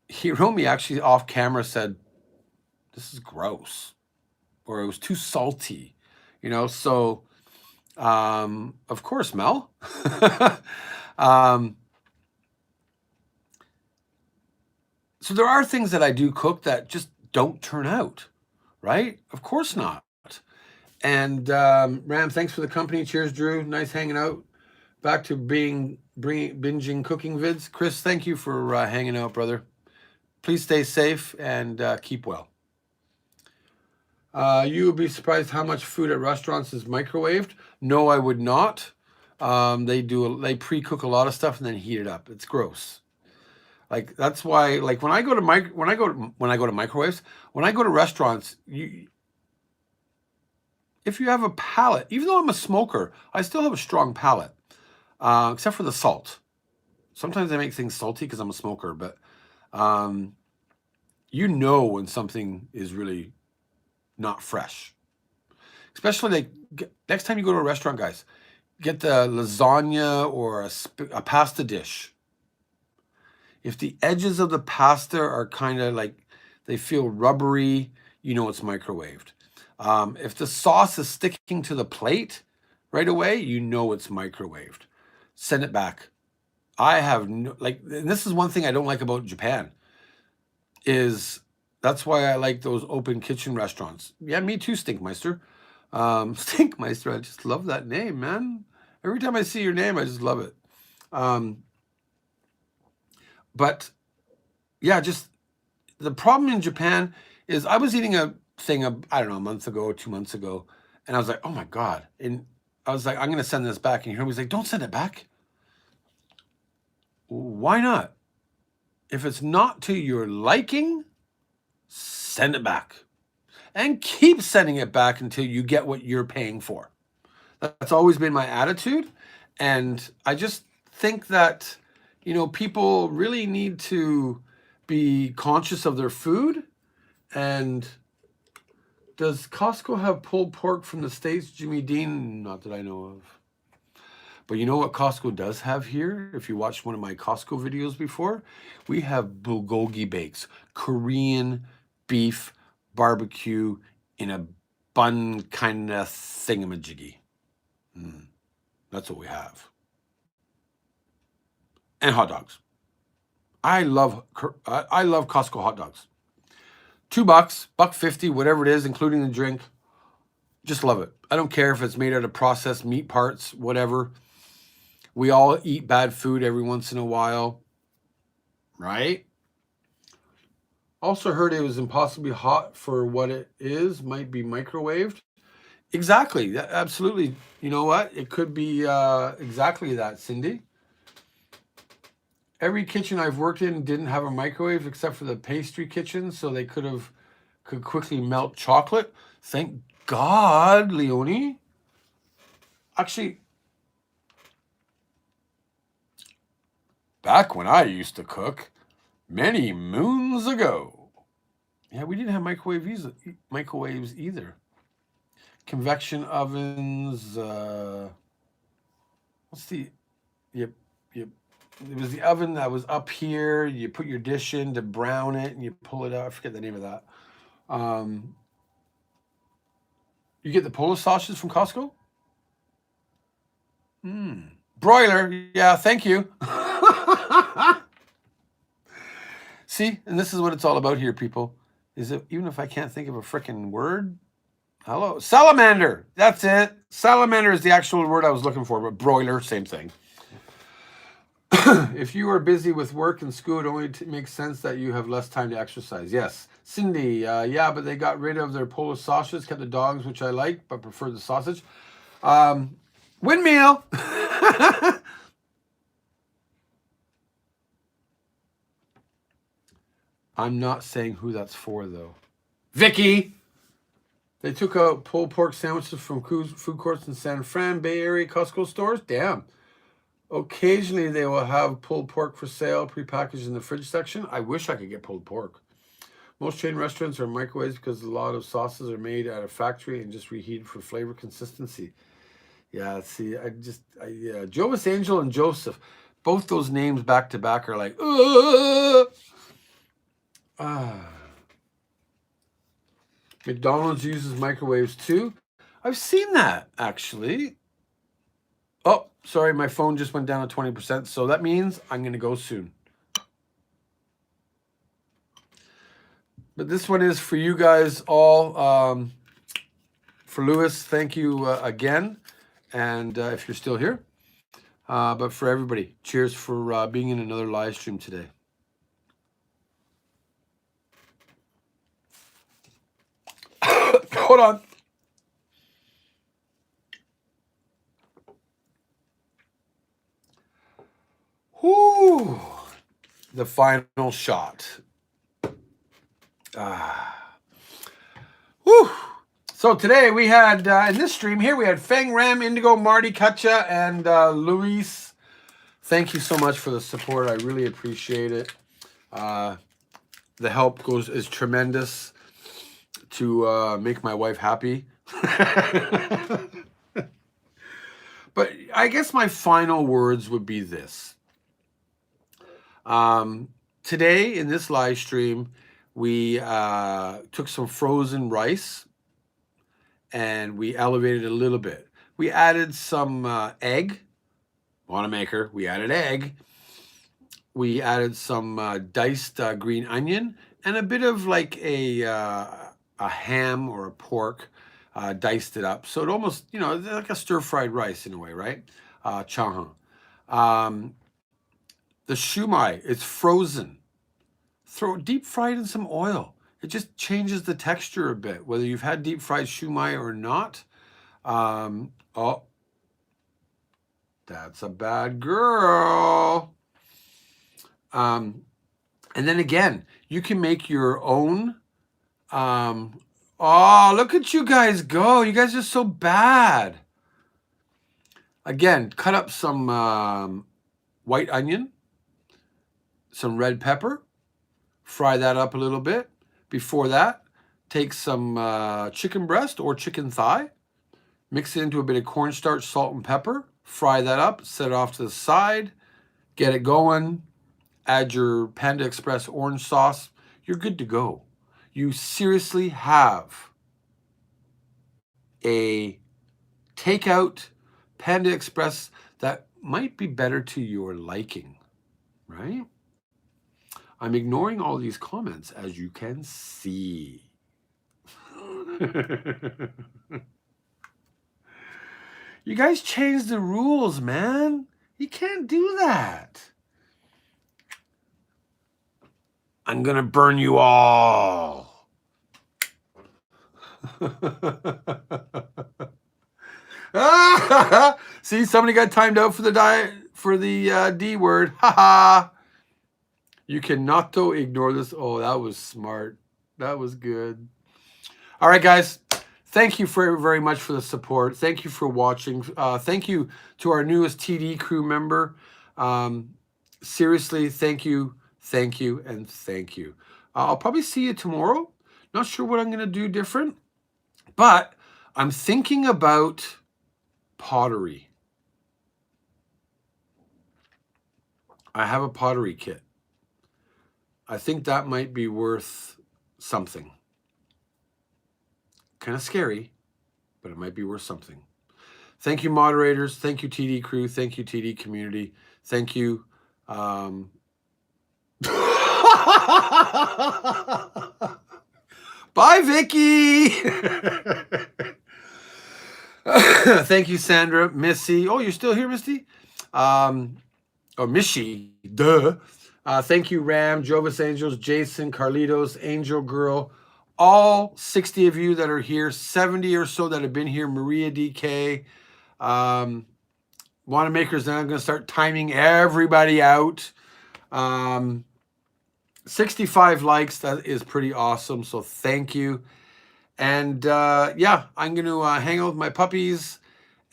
Hiromi actually off camera said, this is gross, or it was too salty, you know. So, of course, Mel. So there are things that I do cook that just don't turn out, right? Of course not. And Ram, thanks for the company. Cheers, Drew. Nice hanging out. Back to binging cooking vids. Chris, thank you for hanging out, brother. Please stay safe and keep well. You would be surprised how much food at restaurants is microwaved. No, I would not. They pre-cook a lot of stuff and then heat it up. It's gross. Like that's why, like when I go to microwaves, when I go to restaurants, if you have a palate, even though I'm a smoker, I still have a strong palate, except for the salt. Sometimes I make things salty because I'm a smoker, but you know when something is really not fresh. Especially like next time you go to a restaurant, guys, get the lasagna or a pasta dish. If the edges of the pasta are kind of like, they feel rubbery, you know it's microwaved. If the sauce is sticking to the plate right away, you know it's microwaved. Send it back. I have no, like, and this is one thing I don't like about Japan, is that's why I like those open kitchen restaurants. Yeah, me too, Stinkmeister. Stinkmeister, I just love that name, man. Every time I see your name, I just love it. But yeah, just the problem in Japan is I was eating a thing, I don't know, a month ago, 2 months ago, and I was like, oh my God. And I was like, I'm going to send this back. And he was like, don't send it back. Why not? If it's not to your liking, send it back. And keep sending it back until you get what you're paying for. That's always been my attitude. And I just think that, you know, people really need to be conscious of their food. And does Costco have pulled pork from the States, Jimmy Dean? Not that I know of. But you know what Costco does have here? If you watched one of my Costco videos before, we have bulgogi bakes, Korean beef barbecue in a bun kind of thingamajiggy. That's what we have. And hot dogs. I love Costco hot dogs. $2, $1.50, whatever it is, including the drink. Just love it. I don't care if it's made out of processed meat parts, whatever. We all eat bad food every once in a while, right? Also heard it was impossibly hot for what it is, might be microwaved. Exactly, absolutely. You know what? It could be exactly that, Cindy. Every kitchen I've worked in didn't have a microwave except for the pastry kitchen, so they could quickly melt chocolate. Thank God, Leonie. Actually, back when I used to cook, many moons ago. Yeah, we didn't have microwaves either. Convection ovens. What's the? Yep. It was the oven that was up here. You put your dish in to brown it, and you pull it out. I forget the name of that. You get the Polish sausages from Costco? Broiler. Yeah, thank you. See, and this is what it's all about here, people. Is it, even if I can't think of a freaking word? Hello. Salamander. That's it. Salamander is the actual word I was looking for, but broiler, same thing. If you are busy with work and school, it only makes sense that you have less time to exercise. Yes. Cindy, yeah, but they got rid of their Polish sausages, kept the dogs, which I like, but prefer the sausage. Windmill. I'm not saying who that's for, though. Vicky. They took out pulled pork sandwiches from food courts in San Fran, Bay Area Costco stores. Damn. Occasionally, they will have pulled pork for sale, prepackaged in the fridge section. I wish I could get pulled pork. Most chain restaurants are microwaves because a lot of sauces are made at a factory and just reheated for flavor consistency. Yeah, see, Jovis Angel and Joseph, both those names back to back are like, McDonald's uses microwaves too. I've seen that, actually. Oh, sorry, my phone just went down to 20%, so that means I'm going to go soon. But this one is for you guys all. For Lewis, thank you again. And if you're still here. But for everybody, cheers for being in another live stream today. Hold on. Whoo! The final shot. Whew. So today we had, in this stream here, we had Feng, Ram, Indigo, Marty, Katja, and Luis. Thank you so much for the support. I really appreciate it. The help is tremendous to make my wife happy. But I guess my final words would be this. Today in this live stream, we took some frozen rice and we elevated it a little bit. We added some egg, Wannamaker, we added egg. We added some diced green onion and a bit of like a ham or a pork, diced it up. So it almost, you know, like a stir-fried rice in a way, right? Chahan. The shumai, it's frozen. Deep fried in some oil. It just changes the texture a bit, whether you've had deep fried shumai or not. Oh, that's a bad girl. And then again, you can make your own. Oh, look at you guys go. You guys are so bad. Again, cut up some white onion, some red pepper, fry that up a little bit. Before that, take some chicken breast or chicken thigh, mix it into a bit of cornstarch, salt, and pepper, fry that up, set it off to the side, get it going, add your Panda Express Orange sauce. You're good to go. You seriously have a takeout Panda Express that might be better to your liking, right? I'm ignoring all these comments, as you can see. You guys changed the rules, man. You can't do that. I'm gonna burn you all. See, somebody got timed out for the D word. Haha. You cannot though ignore this. Oh, that was smart. That was good. All right, guys. Thank you very much for the support. Thank you for watching. Thank you to our newest TD crew member. Seriously, thank you, and thank you. I'll probably see you tomorrow. Not sure what I'm going to do different, but I'm thinking about pottery. I have a pottery kit. I think that might be worth something. Kind of scary, but it might be worth something. Thank you, moderators. Thank you, TD crew. Thank you, TD community. Thank you. Bye, Vicky. Thank you, Sandra, Missy. Oh, you're still here, Misty? Or Mishy, duh. Thank you, Ram, Jovis Angels, Jason, Carlitos, Angel Girl, all 60 of you that are here, 70 or so that have been here, Maria DK, Wannamakers. Then I'm going to start timing everybody out. 65 likes, that is pretty awesome, so thank you. And yeah, I'm going to hang out with my puppies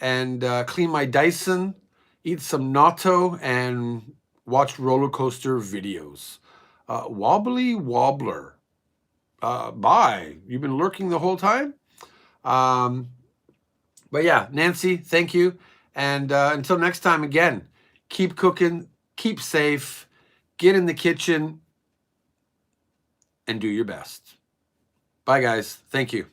and clean my Dyson, eat some natto, and watch roller coaster videos. Wobbly Wobbler. Bye. You've been lurking the whole time? But yeah, Nancy, thank you. And until next time, again, keep cooking, keep safe, get in the kitchen, and do your best. Bye, guys. Thank you.